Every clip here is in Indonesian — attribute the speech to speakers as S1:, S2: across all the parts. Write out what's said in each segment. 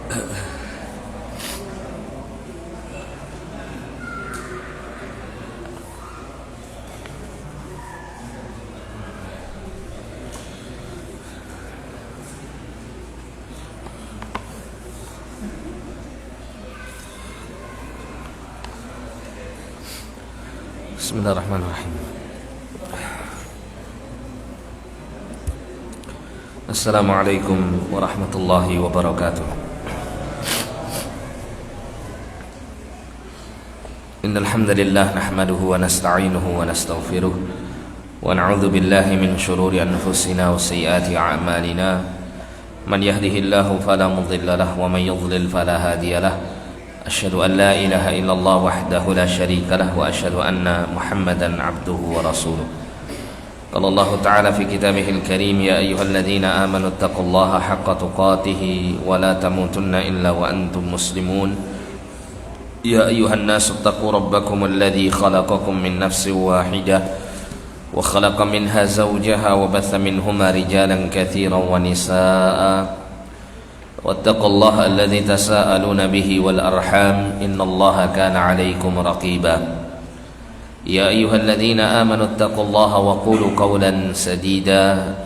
S1: Bismillahirrahmanirrahim. Assalamualaikum warahmatullahi wabarakatuh. Innal hamdalillah nahmaduhu wa nasta'inuhu wa nastaghfiruh wa na'udzu billahi min shururi anfusina wa sayyiati a'malina. Man yahdihillahu fala mudilla lahu wa man yudlil fala hadiya lahu. Asyhadu an la ilaha illallah wahdahu la syarika lahu wa asyhadu anna Muhammadan abduhu wa rasuluh. Qala Allah ta'ala fi kitabihil karim, ya ayyuhalladzina amanu taqullaha haqqa tuqatih wa la tamutunna illa wa antum muslimun. Ya ayyuhan nasu taqu rabbakum alladzi khalaqakum min nafsin wahidah wa khalaqa minha zawjaha wa batha minhuma rijalan katsiran wa nisaa'a. واتقوا الله الذي تساءلون به والأرحام إن الله كان عليكم رقيبا يا أيها الذين آمنوا اتقوا الله وقولوا قولا سديدا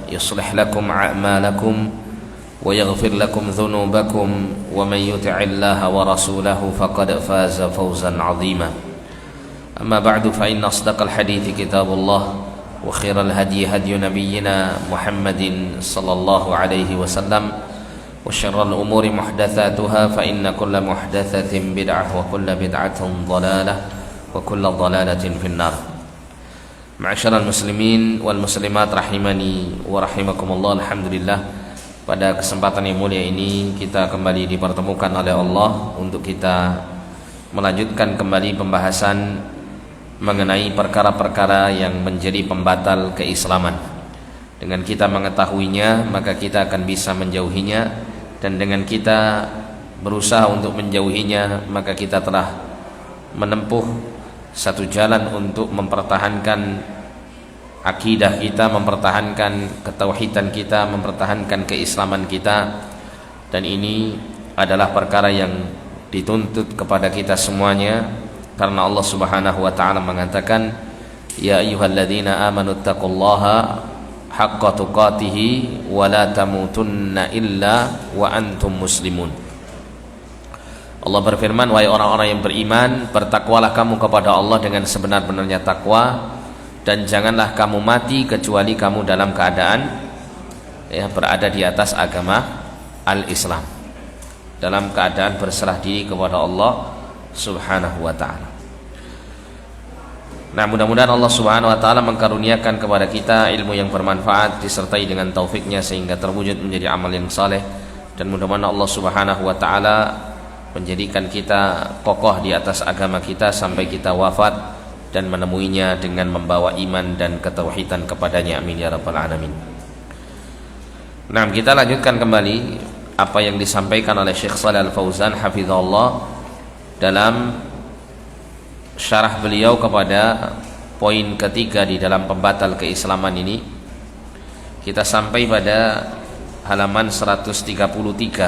S1: يصلح لكم أعمالكم ويغفر لكم ذنوبكم ومن يطع الله ورسوله فقد فاز فوزا عظيما أما بعد فإن أصدق الحديث كتاب الله وخير الهدي هدي نبينا محمد صلى الله عليه وسلم وشر الأمور محدثاتها فإن كل محدثة بدعة وكل بدعة ضلالة وكل ضلالة في النار. معاشر المسلمين والmuslimat rahimani wa rahimakumullah. Alhamdulillah, pada kesempatan yang mulia ini kita kembali dipertemukan oleh Allah untuk kita melanjutkan kembali pembahasan mengenai perkara-perkara yang menjadi pembatal keislaman. Dengan kita mengetahuinya, maka kita akan bisa menjauhinya, dan dengan kita berusaha untuk menjauhinya, maka kita telah menempuh satu jalan untuk mempertahankan akidah kita, mempertahankan ketauhidan kita, mempertahankan keislaman kita. Dan ini adalah perkara yang dituntut kepada kita semuanya, karena Allah Subhanahu wa taala mengatakan, ya ayyuhalladzina amanu taqullaha haqqa tuqatihi wa la tamutunna illa wa antum muslimun. Allah berfirman, wahai orang-orang yang beriman, bertakwalah kamu kepada Allah dengan sebenar-benarnya takwa, dan janganlah kamu mati kecuali kamu dalam keadaan berada di atas agama al-Islam, dalam keadaan berserah diri kepada Allah Subhanahu wa ta'ala. Nah, mudah-mudahan Allah Subhanahu wa taala mengkaruniakan kepada kita ilmu yang bermanfaat disertai dengan taufiknya sehingga terwujud menjadi amal yang saleh, dan mudah-mudahan Allah Subhanahu wa taala menjadikan kita kokoh di atas agama kita sampai kita wafat dan menemuinya dengan membawa iman dan ketauhidan kepadanya. Amin ya rabbal alamin. Nah, kita lanjutkan kembali apa yang disampaikan oleh Syekh Shalih Al-Fauzan hafizahullah dalam syarah beliau kepada poin ketiga di dalam pembatal keislaman ini. Kita sampai pada halaman 133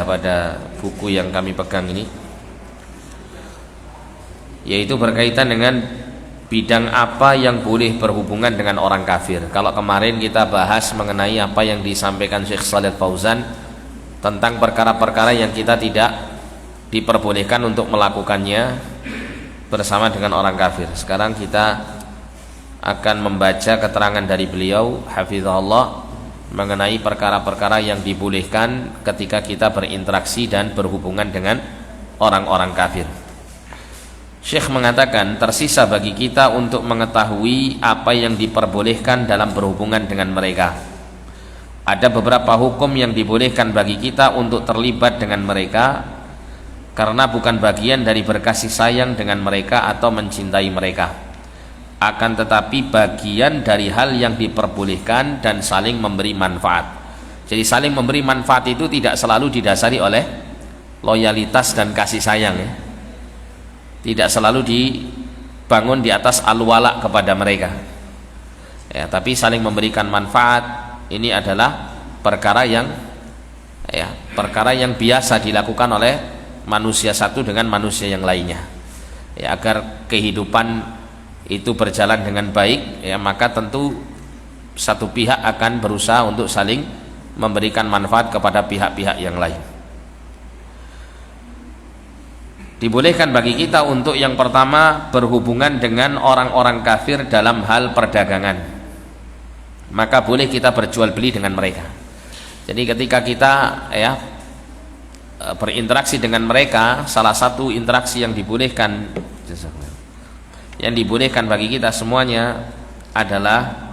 S1: pada buku yang kami pegang ini, yaitu berkaitan dengan bidang apa yang boleh berhubungan dengan orang kafir. Kalau kemarin kita bahas mengenai apa yang disampaikan Syekh Shalih Fauzan tentang perkara-perkara yang kita tidak diperbolehkan untuk melakukannya bersama dengan orang kafir. Sekarang kita akan membaca keterangan dari beliau hafizahullah mengenai perkara-perkara yang dibolehkan ketika kita berinteraksi dan berhubungan dengan orang-orang kafir. Syekh mengatakan, tersisa bagi kita untuk mengetahui apa yang diperbolehkan dalam berhubungan dengan mereka. Ada beberapa hukum yang dibolehkan bagi kita untuk terlibat dengan mereka, karena bukan bagian dari berkasih sayang dengan mereka atau mencintai mereka, akan tetapi bagian dari hal yang diperbolehkan dan saling memberi manfaat. Jadi saling memberi manfaat itu tidak selalu didasari oleh loyalitas dan kasih sayang, ya. Tidak selalu dibangun di atas al-wala kepada mereka, ya, tapi saling memberikan manfaat. Ini adalah perkara yang ya, perkara yang biasa dilakukan oleh manusia satu dengan manusia yang lainnya, ya, agar kehidupan itu berjalan dengan baik, ya, maka tentu satu pihak akan berusaha untuk saling memberikan manfaat kepada pihak-pihak yang lain. Dibolehkan bagi kita untuk yang pertama berhubungan dengan orang-orang kafir dalam hal perdagangan, maka boleh kita berjual beli dengan mereka. Jadi ketika kita, ya, berinteraksi dengan mereka, salah satu interaksi yang dibolehkan bagi kita semuanya adalah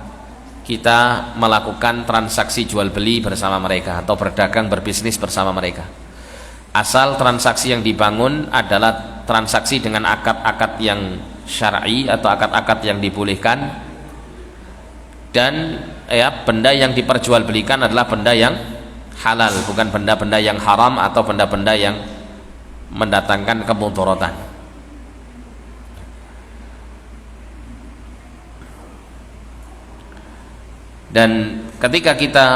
S1: kita melakukan transaksi jual beli bersama mereka atau berdagang berbisnis bersama mereka, asal transaksi yang dibangun adalah transaksi dengan akad-akad yang syar'i atau akad-akad yang dibolehkan, dan, ya, benda yang diperjualbelikan adalah benda yang halal, bukan benda-benda yang haram atau benda-benda yang mendatangkan kemudaratan. Dan ketika kita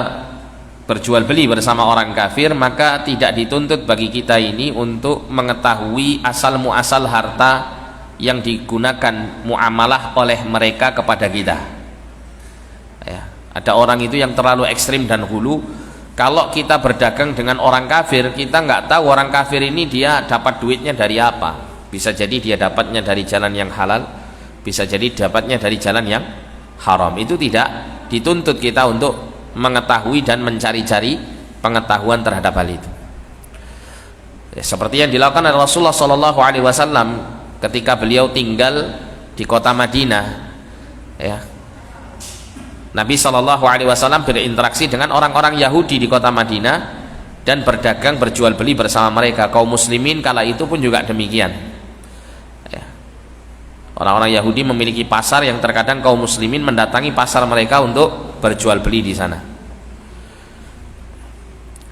S1: berjual beli bersama orang kafir, maka tidak dituntut bagi kita ini untuk mengetahui asal muasal harta yang digunakan muamalah oleh mereka kepada kita, ya. Ada orang itu yang terlalu ekstrim dan hulu. Kalau kita berdagang dengan orang kafir, kita nggak tahu orang kafir ini dia dapat duitnya dari apa. Bisa jadi dia dapatnya dari jalan yang halal, bisa jadi dapatnya dari jalan yang haram. Itu tidak dituntut kita untuk mengetahui dan mencari-cari pengetahuan terhadap hal itu, ya, seperti yang dilakukan oleh Rasulullah SAW ketika beliau tinggal di kota Madinah, ya. Nabi SAW berinteraksi dengan orang-orang Yahudi di kota Madinah dan berdagang berjual beli bersama mereka. Kaum muslimin kala itu pun juga demikian, ya. Orang-orang Yahudi memiliki pasar yang terkadang kaum muslimin mendatangi pasar mereka untuk berjual beli di sana,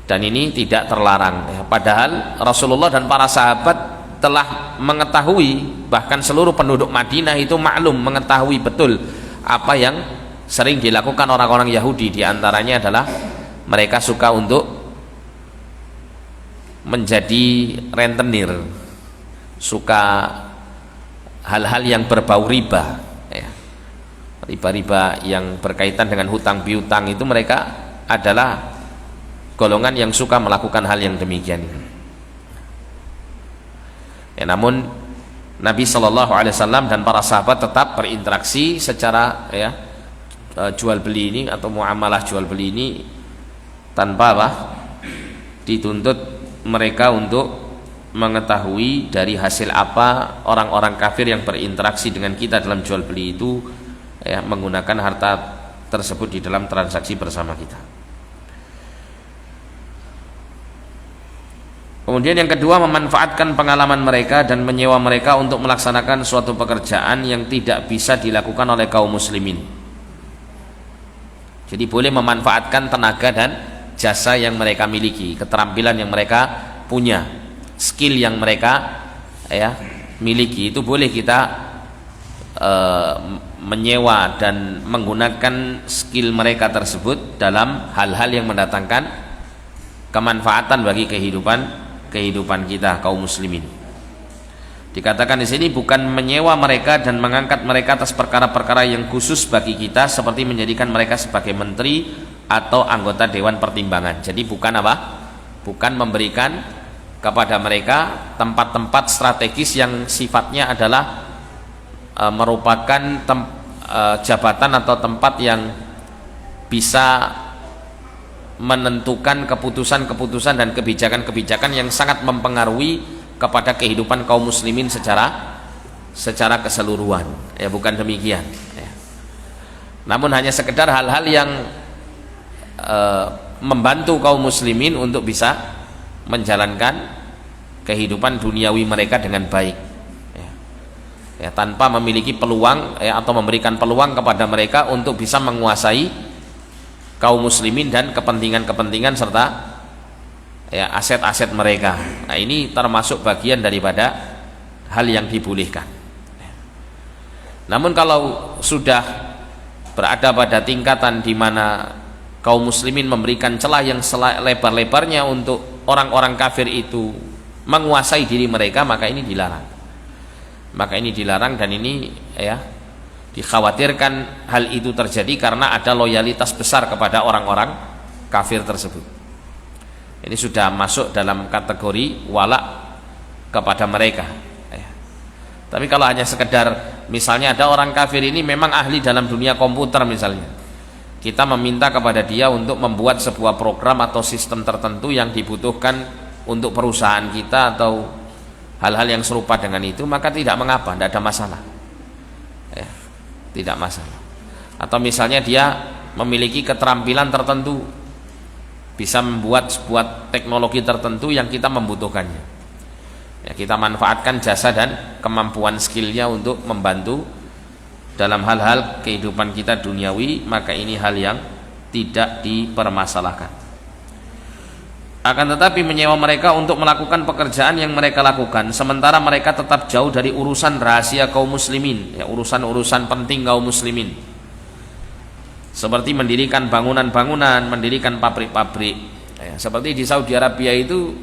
S1: dan ini tidak terlarang, ya. Padahal Rasulullah dan para sahabat telah mengetahui, bahkan seluruh penduduk Madinah itu maklum, mengetahui betul apa yang sering dilakukan orang-orang Yahudi. Di antaranya adalah mereka suka untuk menjadi rentenir, suka hal-hal yang berbau riba, ya. Riba-riba yang berkaitan dengan hutang piutang itu mereka adalah golongan yang suka melakukan hal yang demikian, ya. Namun Nabi SAW dan para sahabat tetap berinteraksi secara, ya, jual beli ini atau muamalah jual beli ini tanpa dituntut mereka untuk mengetahui dari hasil apa orang-orang kafir yang berinteraksi dengan kita dalam jual beli itu, ya, menggunakan harta tersebut di dalam transaksi bersama kita. Kemudian yang kedua, memanfaatkan pengalaman mereka dan menyewa mereka untuk melaksanakan suatu pekerjaan yang tidak bisa dilakukan oleh kaum muslimin. Jadi boleh memanfaatkan tenaga dan jasa yang mereka miliki, keterampilan yang mereka punya, skill yang mereka, ya, miliki, itu boleh kita menyewa dan menggunakan skill mereka tersebut dalam hal-hal yang mendatangkan kemanfaatan bagi kehidupan kita kaum muslimin. Dikatakan di sini bukan menyewa mereka dan mengangkat mereka atas perkara-perkara yang khusus bagi kita, seperti menjadikan mereka sebagai menteri atau anggota dewan pertimbangan. Jadi bukan bukan memberikan kepada mereka tempat-tempat strategis yang sifatnya adalah merupakan jabatan atau tempat yang bisa menentukan keputusan-keputusan dan kebijakan-kebijakan yang sangat mempengaruhi kepada kehidupan kaum muslimin secara keseluruhan, ya, bukan demikian, ya. Namun hanya sekedar hal-hal yang membantu kaum muslimin untuk bisa menjalankan kehidupan duniawi mereka dengan baik, ya. Ya, tanpa memiliki peluang, ya, atau memberikan peluang kepada mereka untuk bisa menguasai kaum muslimin dan kepentingan-kepentingan serta, ya, aset-aset mereka. Nah, ini termasuk bagian daripada hal yang dibolehkan. Namun kalau sudah berada pada tingkatan di mana kaum muslimin memberikan celah yang lebar-lebarnya untuk orang-orang kafir itu menguasai diri mereka, maka ini dilarang. Maka ini dilarang, dan ini ya dikhawatirkan hal itu terjadi karena ada loyalitas besar kepada orang-orang kafir tersebut. Ini sudah masuk dalam kategori wala kepada mereka ya. Tapi kalau hanya sekedar misalnya ada orang kafir ini memang ahli dalam dunia komputer misalnya, kita meminta kepada dia untuk membuat sebuah program atau sistem tertentu yang dibutuhkan untuk perusahaan kita atau hal-hal yang serupa dengan itu, maka tidak mengapa, tidak ada masalah ya, tidak masalah. Atau misalnya dia memiliki keterampilan tertentu, bisa membuat sebuah teknologi tertentu yang kita membutuhkannya ya, kita manfaatkan jasa dan kemampuan skillnya untuk membantu dalam hal-hal kehidupan kita duniawi, maka ini hal yang tidak dipermasalahkan. Akan tetapi menyewa mereka untuk melakukan pekerjaan yang mereka lakukan sementara mereka tetap jauh dari urusan rahasia kaum muslimin ya, urusan-urusan penting kaum muslimin, seperti mendirikan bangunan-bangunan, mendirikan pabrik-pabrik ya, seperti di Saudi Arabia itu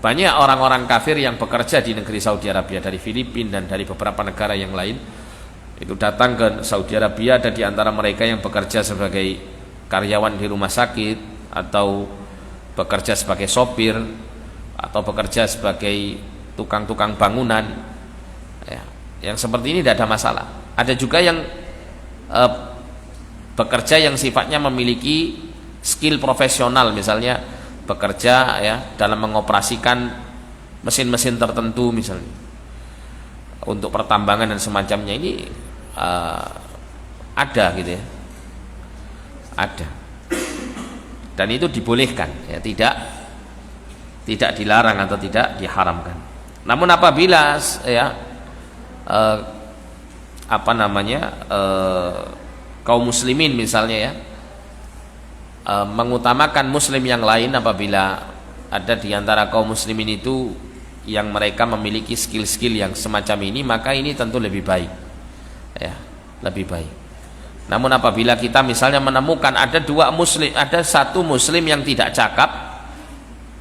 S1: banyak orang-orang kafir yang bekerja di negeri Saudi Arabia dari Filipina dan dari beberapa negara yang lain. Itu datang ke Saudi Arabia, ada di antara mereka yang bekerja sebagai karyawan di rumah sakit, atau bekerja sebagai sopir, atau bekerja sebagai tukang-tukang bangunan ya. Yang seperti ini tidak ada masalah. Ada juga yang bekerja yang sifatnya memiliki skill profesional, misalnya bekerja ya dalam mengoperasikan mesin-mesin tertentu misalnya untuk pertambangan dan semacamnya. Ini ada gitu ya, ada, dan itu dibolehkan ya, tidak dilarang atau tidak diharamkan. Namun apabila ya kaum muslimin misalnya ya mengutamakan muslim yang lain, apabila ada di antara kaum muslimin itu yang mereka memiliki skill-skill yang semacam ini, maka ini tentu lebih baik ya, lebih baik. Namun apabila kita misalnya menemukan ada dua muslim, ada satu muslim yang tidak cakap,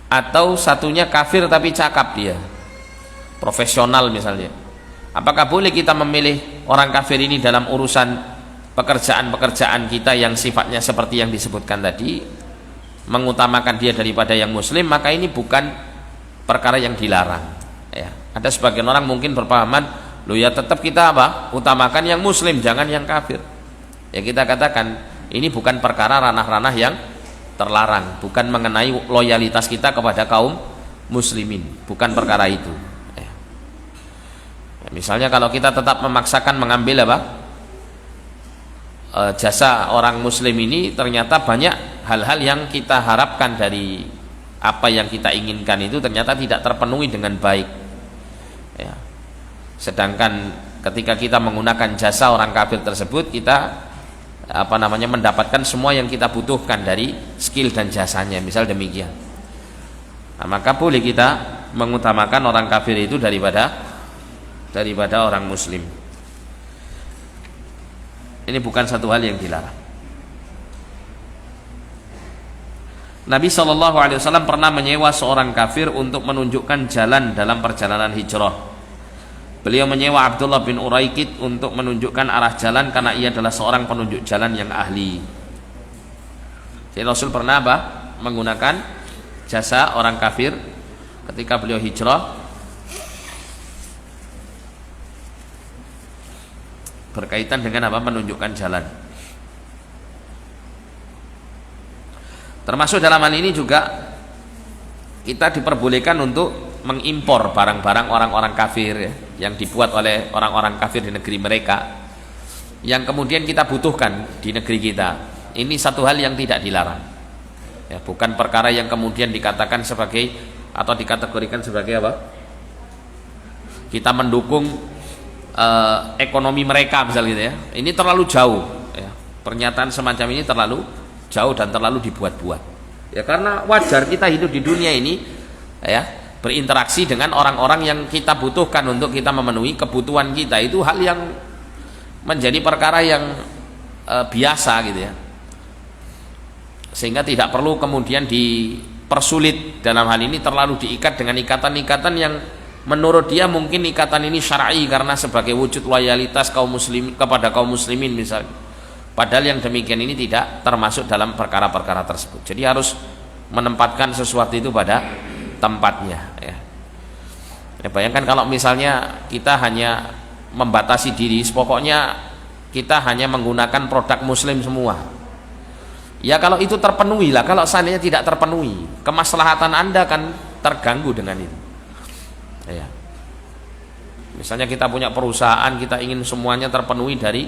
S1: atau satunya kafir tapi cakap, dia profesional misalnya, apakah boleh kita memilih orang kafir ini dalam urusan pekerjaan-pekerjaan kita yang sifatnya seperti yang disebutkan tadi, mengutamakan dia daripada yang muslim? Maka ini bukan perkara yang dilarang ya. Ada sebagian orang mungkin berpahaman, loh ya tetap kita utamakan yang muslim, jangan yang kafir. Ya kita katakan ini bukan perkara ranah-ranah yang terlarang, bukan mengenai loyalitas kita kepada kaum muslimin, bukan perkara itu ya. Misalnya kalau kita tetap memaksakan mengambil jasa orang muslim ini, ternyata banyak hal-hal yang kita harapkan dari apa yang kita inginkan itu ternyata tidak terpenuhi dengan baik ya. Sedangkan ketika kita menggunakan jasa orang kafir tersebut, kita mendapatkan semua yang kita butuhkan dari skill dan jasanya, misal demikian. Nah, maka boleh kita mengutamakan orang kafir itu daripada orang muslim. Ini bukan satu hal yang dilarang. Nabi SAW pernah menyewa seorang kafir untuk menunjukkan jalan dalam perjalanan hijrah. Beliau menyewa Abdullah bin Uraikid untuk menunjukkan arah jalan karena ia adalah seorang penunjuk jalan yang ahli. Jadi Rasul pernah menggunakan jasa orang kafir ketika beliau hijrah berkaitan dengan menunjukkan jalan. Termasuk dalam hal ini juga kita diperbolehkan untuk mengimpor barang-barang orang-orang kafir ya, yang dibuat oleh orang-orang kafir di negeri mereka, yang kemudian kita butuhkan di negeri kita. Ini satu hal yang tidak dilarang ya, bukan perkara yang kemudian dikatakan sebagai atau dikategorikan sebagai kita mendukung ekonomi mereka misalnya gitu ya. Ini terlalu jauh ya. Pernyataan semacam ini terlalu jauh dan terlalu dibuat-buat ya, karena wajar kita hidup di dunia ini ya, berinteraksi dengan orang-orang yang kita butuhkan untuk kita memenuhi kebutuhan kita. Itu hal yang menjadi perkara yang biasa gitu ya. sehingga tidak perlu kemudian dipersulit dalam hal ini, terlalu diikat dengan ikatan-ikatan yang menurut dia mungkin ikatan ini syar'i karena sebagai wujud loyalitas kaum muslim kepada kaum muslimin misalnya, padahal yang demikian ini tidak termasuk dalam perkara-perkara tersebut. Jadi harus menempatkan sesuatu itu pada tempatnya, ya. Ya, bayangkan kalau misalnya kita hanya membatasi diri, pokoknya kita hanya menggunakan produk muslim semua. Ya kalau itu terpenuhi lah, kalau seandainya tidak terpenuhi, kemaslahatan Anda kan terganggu dengan itu. Ya. Misalnya kita punya perusahaan, kita ingin semuanya terpenuhi dari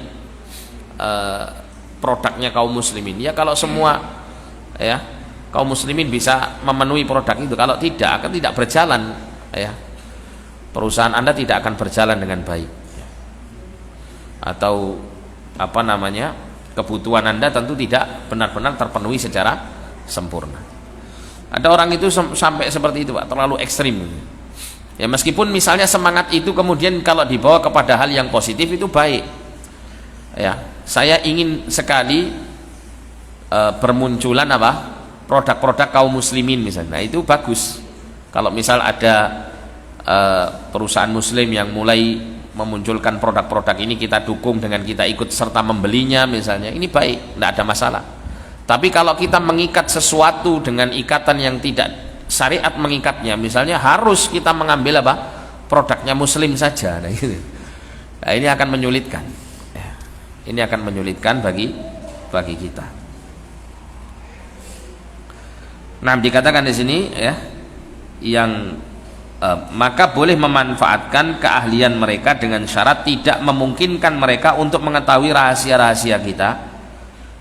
S1: produknya kaum muslimin. Ya kalau semua ya kaum muslimin bisa memenuhi produk itu, kalau tidak akan tidak berjalan, ya. Perusahaan Anda tidak akan berjalan dengan baik. Atau apa namanya? Kebutuhan Anda tentu tidak benar-benar terpenuhi secara sempurna. Ada orang itu sampai seperti itu, Pak, terlalu ekstrim. Ya meskipun misalnya semangat itu kemudian kalau dibawa kepada hal yang positif itu baik. Ya, saya ingin sekali bermunculan apa? Produk-produk kaum muslimin misalnya. Nah, itu bagus. Kalau misal ada perusahaan muslim yang mulai memunculkan produk-produk ini, kita dukung dengan kita ikut serta membelinya misalnya, ini baik, tidak ada masalah. Tapi kalau kita mengikat sesuatu dengan ikatan yang tidak syariat mengikatnya, misalnya harus kita mengambil apa produknya muslim saja, nah, gitu. Nah, ini akan menyulitkan, ya. Ini akan menyulitkan bagi kita. Nah, dikatakan di sini ya, yang maka boleh memanfaatkan keahlian mereka dengan syarat tidak memungkinkan mereka untuk mengetahui rahasia-rahasia kita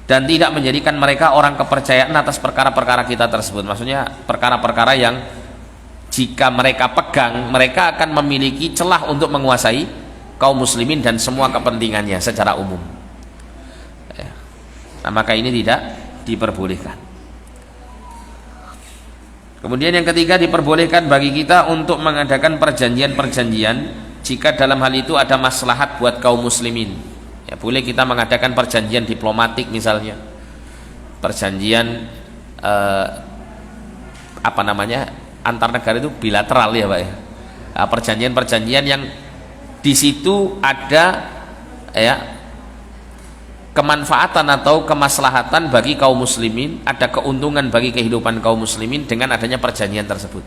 S1: dan tidak menjadikan mereka orang kepercayaan atas perkara-perkara kita tersebut. Maksudnya perkara-perkara yang jika mereka pegang, mereka akan memiliki celah untuk menguasai kaum muslimin dan semua kepentingannya secara umum. Nah, maka ini tidak diperbolehkan. Kemudian yang ketiga, diperbolehkan bagi kita untuk mengadakan perjanjian-perjanjian jika dalam hal itu ada maslahat buat kaum muslimin. Ya, boleh kita mengadakan perjanjian diplomatik misalnya, perjanjian apa namanya antar negara itu bilateral ya Pak ya. Perjanjian-perjanjian yang di situ ada ya kemanfaatan atau kemaslahatan bagi kaum muslimin, ada keuntungan bagi kehidupan kaum muslimin dengan adanya perjanjian tersebut.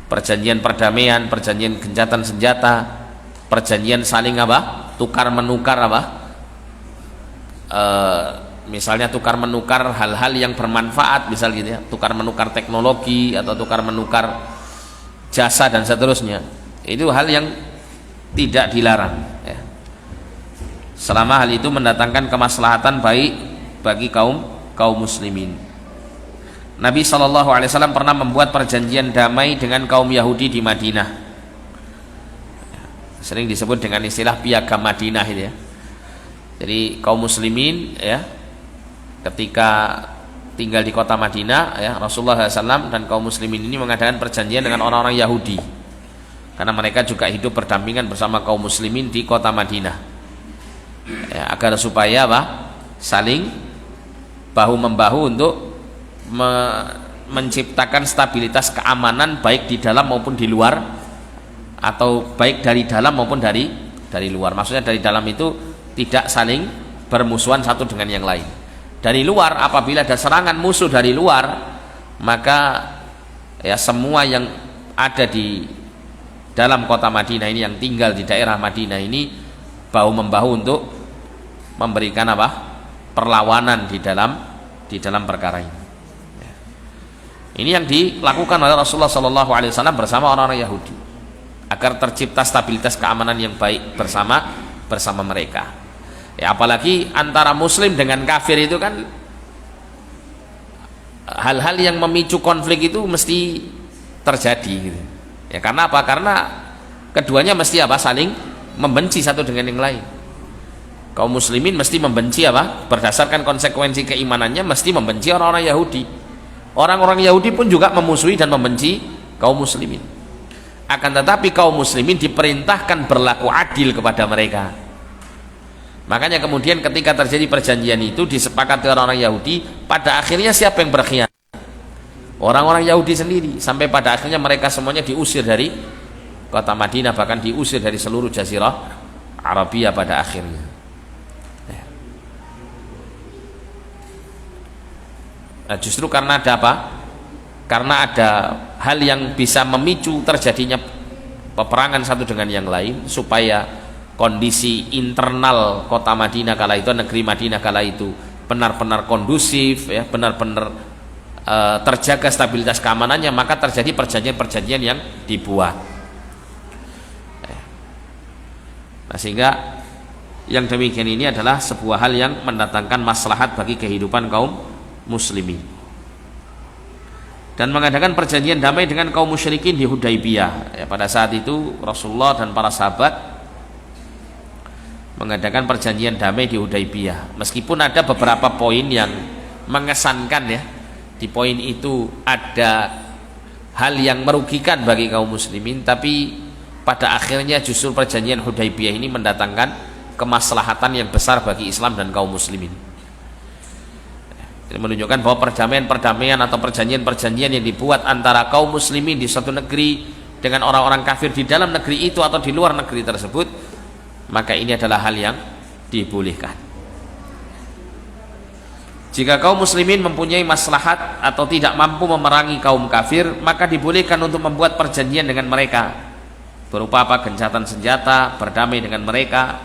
S1: Perjanjian perdamaian, perjanjian gencatan senjata, perjanjian saling apa? Tukar menukar apa? Misalnya tukar menukar hal-hal yang bermanfaat, misal gitu ya, tukar menukar teknologi atau tukar menukar jasa dan seterusnya. Itu hal yang tidak dilarang, ya. Selama hal itu mendatangkan kemaslahatan baik bagi kaum muslimin. Nabi SAW pernah membuat perjanjian damai dengan kaum Yahudi di Madinah. Sering disebut dengan istilah piagam Madinah itu ya. Jadi kaum muslimin ya ketika tinggal di kota Madinah ya, Rasulullah SAW dan kaum muslimin ini mengadakan perjanjian dengan orang-orang Yahudi karena mereka juga hidup berdampingan bersama kaum muslimin di kota Madinah. Ya, agar supaya apa? Saling bahu membahu untuk menciptakan stabilitas keamanan baik di dalam maupun di luar, atau baik dari dalam maupun dari luar. Maksudnya dari dalam itu tidak saling bermusuhan satu dengan yang lain. Dari luar, apabila ada serangan musuh dari luar, maka ya semua yang ada di dalam kota Madinah ini, yang tinggal di daerah Madinah ini, bahu membahu untuk memberikan apa? Perlawanan di dalam perkara ini. Ini yang dilakukan oleh Rasulullah SAW bersama orang-orang Yahudi agar tercipta stabilitas keamanan yang baik bersama mereka. Ya, apalagi antara Muslim dengan kafir itu kan hal-hal yang memicu konflik itu mesti terjadi. Gitu. Ya, karena apa? Karena keduanya mesti apa? Saling membenci satu dengan yang lain. Kaum muslimin mesti membenci apa? Berdasarkan konsekuensi keimanannya mesti membenci orang-orang Yahudi. Orang-orang Yahudi pun juga memusuhi dan membenci kaum muslimin. Akan tetapi kaum muslimin diperintahkan berlaku adil kepada mereka. Makanya kemudian ketika terjadi perjanjian itu disepakati orang-orang Yahudi, pada akhirnya siapa yang berkhianat? Orang-orang Yahudi sendiri, sampai pada akhirnya mereka semuanya diusir dari kota Madinah, bahkan diusir dari seluruh jazirah Arabia pada akhirnya. Nah, justru karena ada apa? Karena ada hal yang bisa memicu terjadinya peperangan satu dengan yang lain, supaya kondisi internal kota Madinah kala itu, negeri Madinah kala itu benar-benar kondusif, ya, benar-benar terjaga stabilitas keamanannya, maka terjadi perjanjian-perjanjian yang dibuat. Nah, sehingga yang demikian ini adalah sebuah hal yang mendatangkan maslahat bagi kehidupan kaum muslimin. Dan mengadakan perjanjian damai dengan kaum musyrikin di Hudaybiyah. Ya, pada saat itu Rasulullah dan para sahabat mengadakan perjanjian damai di Hudaybiyah. Meskipun ada beberapa poin yang mengesankan, ya, di poin itu ada hal yang merugikan bagi kaum muslimin, tapi pada akhirnya justru perjanjian Hudaybiyah ini mendatangkan kemaslahatan yang besar bagi Islam dan kaum muslimin. Ini menunjukkan bahwa perdamaian atau perjanjian-perjanjian yang dibuat antara kaum muslimin di suatu negeri dengan orang-orang kafir di dalam negeri itu atau di luar negeri tersebut, maka ini adalah hal yang dibolehkan. Jika kaum muslimin mempunyai maslahat atau tidak mampu memerangi kaum kafir, maka dibolehkan untuk membuat perjanjian dengan mereka, berupa apa? Gencatan senjata, berdamai dengan mereka.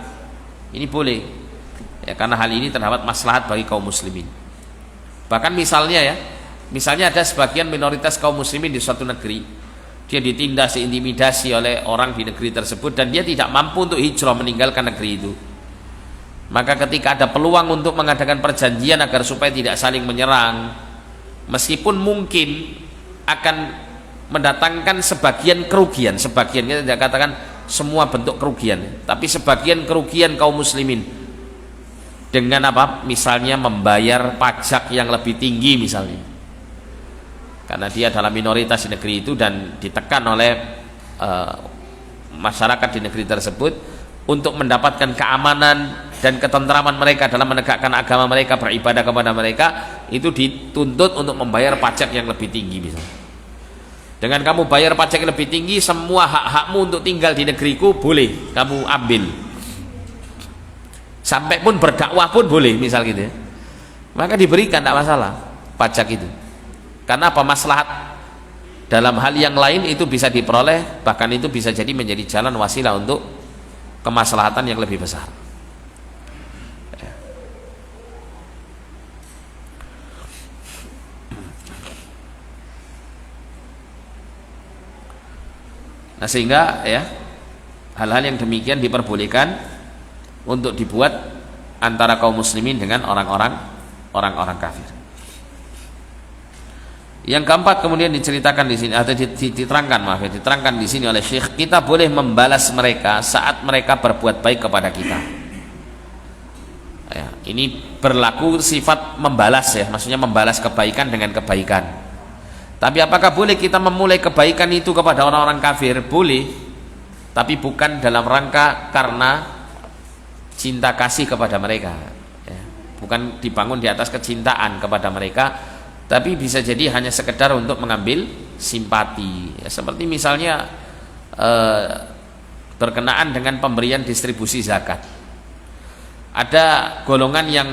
S1: Ini boleh, ya, karena hal ini terdapat maslahat bagi kaum muslimin. Bahkan misalnya ada sebagian minoritas kaum muslimin di suatu negeri, dia ditindas, diintimidasi oleh orang di negeri tersebut, dan dia tidak mampu untuk hijrah meninggalkan negeri itu. Maka ketika ada peluang untuk mengadakan perjanjian agar supaya tidak saling menyerang, meskipun mungkin akan mendatangkan sebagian kerugian, sebagian, kita tidak katakan semua bentuk kerugian, tapi sebagian kerugian kaum muslimin dengan apa? Misalnya membayar pajak yang lebih tinggi misalnya, karena dia adalah minoritas di negeri itu dan ditekan oleh masyarakat di negeri tersebut untuk mendapatkan keamanan dan ketentraman mereka dalam menegakkan agama mereka, beribadah kepada mereka, itu dituntut untuk membayar pajak yang lebih tinggi misalnya. Dengan kamu bayar pajak yang lebih tinggi, semua hak-hakmu untuk tinggal di negeriku boleh kamu ambil, sampai pun berdakwah pun boleh misal gitu, ya. Maka diberikan, tidak masalah pajak itu. Karena apa? Maslahat dalam hal yang lain itu bisa diperoleh, bahkan itu bisa jadi menjadi jalan wasilah untuk kemaslahatan yang lebih besar. Nah, sehingga, ya, hal-hal yang demikian diperbolehkan untuk dibuat antara kaum muslimin dengan orang-orang kafir. Yang keempat kemudian diceritakan di sini atau diterangkan di sini oleh Syekh, kita boleh membalas mereka saat mereka berbuat baik kepada kita. Ya, ini berlaku sifat membalas, ya, maksudnya membalas kebaikan dengan kebaikan. Tapi apakah boleh kita memulai kebaikan itu kepada orang-orang kafir? Boleh, tapi bukan dalam rangka karena cinta kasih kepada mereka, ya. Bukan dibangun di atas kecintaan kepada mereka, tapi bisa jadi hanya sekedar untuk mengambil simpati, ya, seperti misalnya berkenaan dengan pemberian distribusi zakat. Ada golongan yang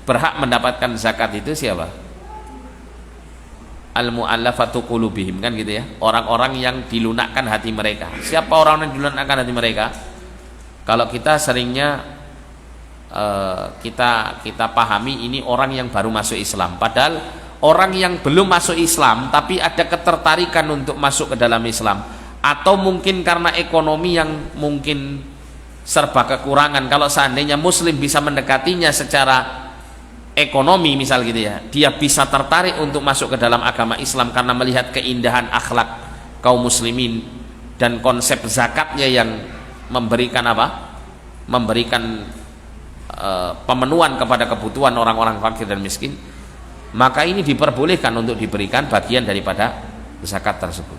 S1: berhak mendapatkan zakat, itu siapa? Al-mu'allafatu qulubihim, kan gitu, ya, orang-orang yang dilunakkan hati mereka. Siapa orang yang dilunakkan hati mereka? Kalau kita seringnya kita pahami ini orang yang baru masuk Islam, padahal orang yang belum masuk Islam tapi ada ketertarikan untuk masuk ke dalam Islam, atau mungkin karena ekonomi yang mungkin serba kekurangan. Kalau seandainya muslim bisa mendekatinya secara ekonomi misal gitu, ya, dia bisa tertarik untuk masuk ke dalam agama Islam karena melihat keindahan akhlak kaum muslimin dan konsep zakatnya yang memberikan apa? Memberikan pemenuhan kepada kebutuhan orang-orang fakir dan miskin, maka ini diperbolehkan untuk diberikan bagian daripada zakat tersebut.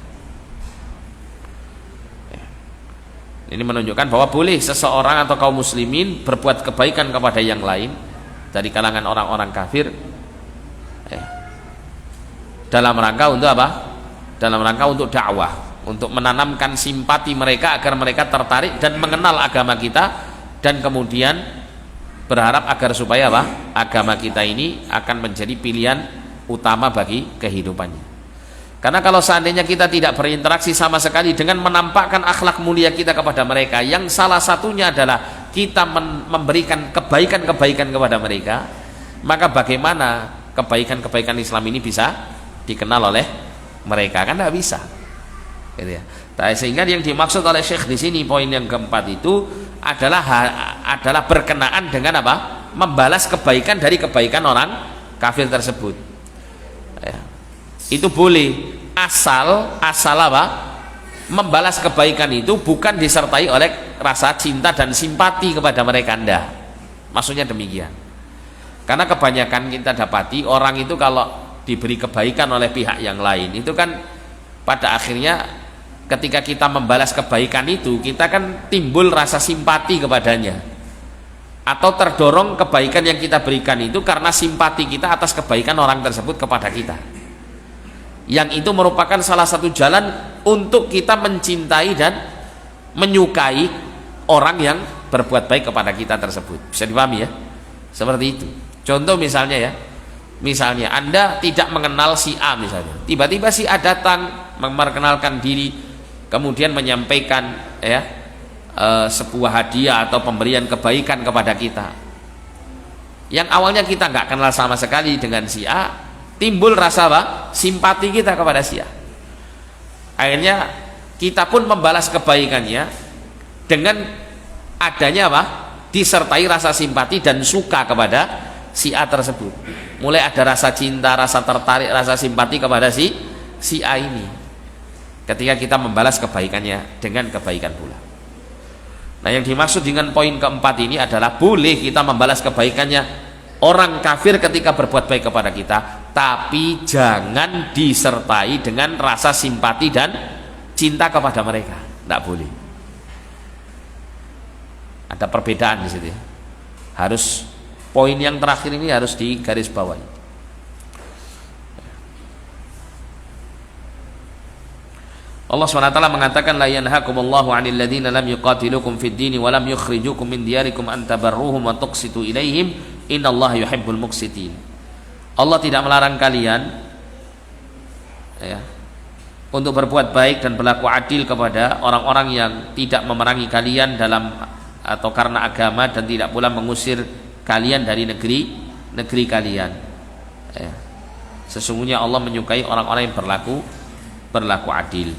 S1: Ini menunjukkan bahwa boleh seseorang atau kaum muslimin berbuat kebaikan kepada yang lain dari kalangan orang-orang kafir dalam rangka untuk apa? Dalam rangka untuk dakwah, untuk menanamkan simpati mereka agar mereka tertarik dan mengenal agama kita, dan kemudian berharap agar supaya apa? Agama kita ini akan menjadi pilihan utama bagi kehidupannya. Karena kalau seandainya kita tidak berinteraksi sama sekali dengan menampakkan akhlak mulia kita kepada mereka, yang salah satunya adalah kita memberikan kebaikan-kebaikan kepada mereka, maka bagaimana kebaikan-kebaikan Islam ini bisa dikenal oleh mereka? Kan tidak bisa, gitu ya. Sehingga yang dimaksud oleh Syekh di sini, poin yang keempat itu adalah berkenaan dengan apa? Membalas kebaikan dari kebaikan orang kafir tersebut. Ya. Itu boleh asal apa? Membalas kebaikan itu bukan disertai oleh rasa cinta dan simpati kepada mereka, enggak. Maksudnya demikian. Karena kebanyakan kita dapati orang itu kalau diberi kebaikan oleh pihak yang lain itu kan pada akhirnya ketika kita membalas kebaikan itu kita kan timbul rasa simpati kepadanya, atau terdorong kebaikan yang kita berikan itu karena simpati kita atas kebaikan orang tersebut kepada kita, yang itu merupakan salah satu jalan untuk kita mencintai dan menyukai orang yang berbuat baik kepada kita tersebut. Bisa dipahami ya? Seperti itu. Contoh misalnya Anda tidak mengenal si A misalnya, tiba-tiba si A datang memperkenalkan diri, kemudian menyampaikan sebuah hadiah atau pemberian kebaikan kepada kita, yang awalnya kita nggak kenal sama sekali dengan si A, timbul rasa apa? Simpati kita kepada si A. Akhirnya kita pun membalas kebaikannya dengan adanya apa? Disertai rasa simpati dan suka kepada si A tersebut. Mulai ada rasa cinta, rasa tertarik, rasa simpati kepada si A ini ketika kita membalas kebaikannya dengan kebaikan pula. Nah, yang dimaksud dengan poin keempat ini adalah boleh kita membalas kebaikannya orang kafir ketika berbuat baik kepada kita, tapi jangan disertai dengan rasa simpati dan cinta kepada mereka. Tidak boleh. Ada perbedaan di situ ya. Harus, poin yang terakhir ini harus digarisbawahi. Allah SWT mengatakan, la yanhakumullahu 'anil ladzina lam yuqatilukum fid dini wa lam yukhrijukum min diyarikum an tabarruhum wa tuqsitu ilaihim innallaha yuhibbul muqsitin. Allah tidak melarang kalian untuk berbuat baik dan berlaku adil kepada orang-orang yang tidak memerangi kalian dalam atau karena agama, dan tidak pula mengusir kalian dari negeri kalian. Sesungguhnya Allah menyukai orang-orang yang berlaku adil.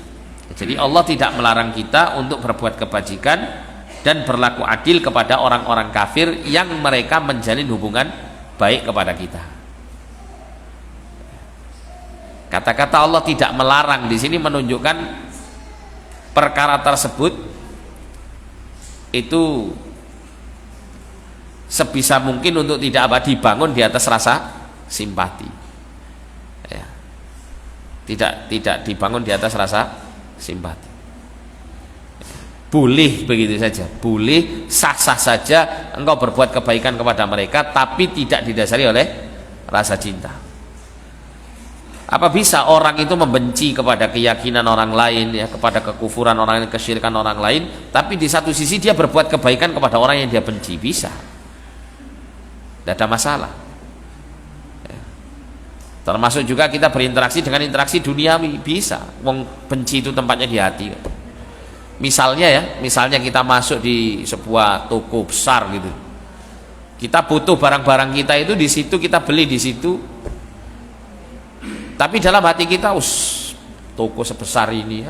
S1: Jadi Allah tidak melarang kita untuk berbuat kebajikan dan berlaku adil kepada orang-orang kafir yang mereka menjalin hubungan baik kepada kita. Kata-kata Allah tidak melarang di sini menunjukkan perkara tersebut itu sebisa mungkin untuk tidak dibangun di atas rasa simpati. Tidak dibangun di atas rasa simpati. Boleh begitu saja, boleh sah-sah saja engkau berbuat kebaikan kepada mereka, tapi tidak didasari oleh rasa cinta. Apa bisa orang itu membenci kepada keyakinan orang lain, kepada kekufuran orang lain, kesyirikan orang lain, tapi di satu sisi dia berbuat kebaikan kepada orang yang dia benci? Bisa, tidak ada masalah. Termasuk juga kita berinteraksi dengan interaksi duniawi, bisa. Wong benci itu tempatnya di hati. Misalnya kita masuk di sebuah toko besar gitu, kita butuh barang-barang kita itu di situ, kita beli di situ, tapi dalam hati kita, toko sebesar ini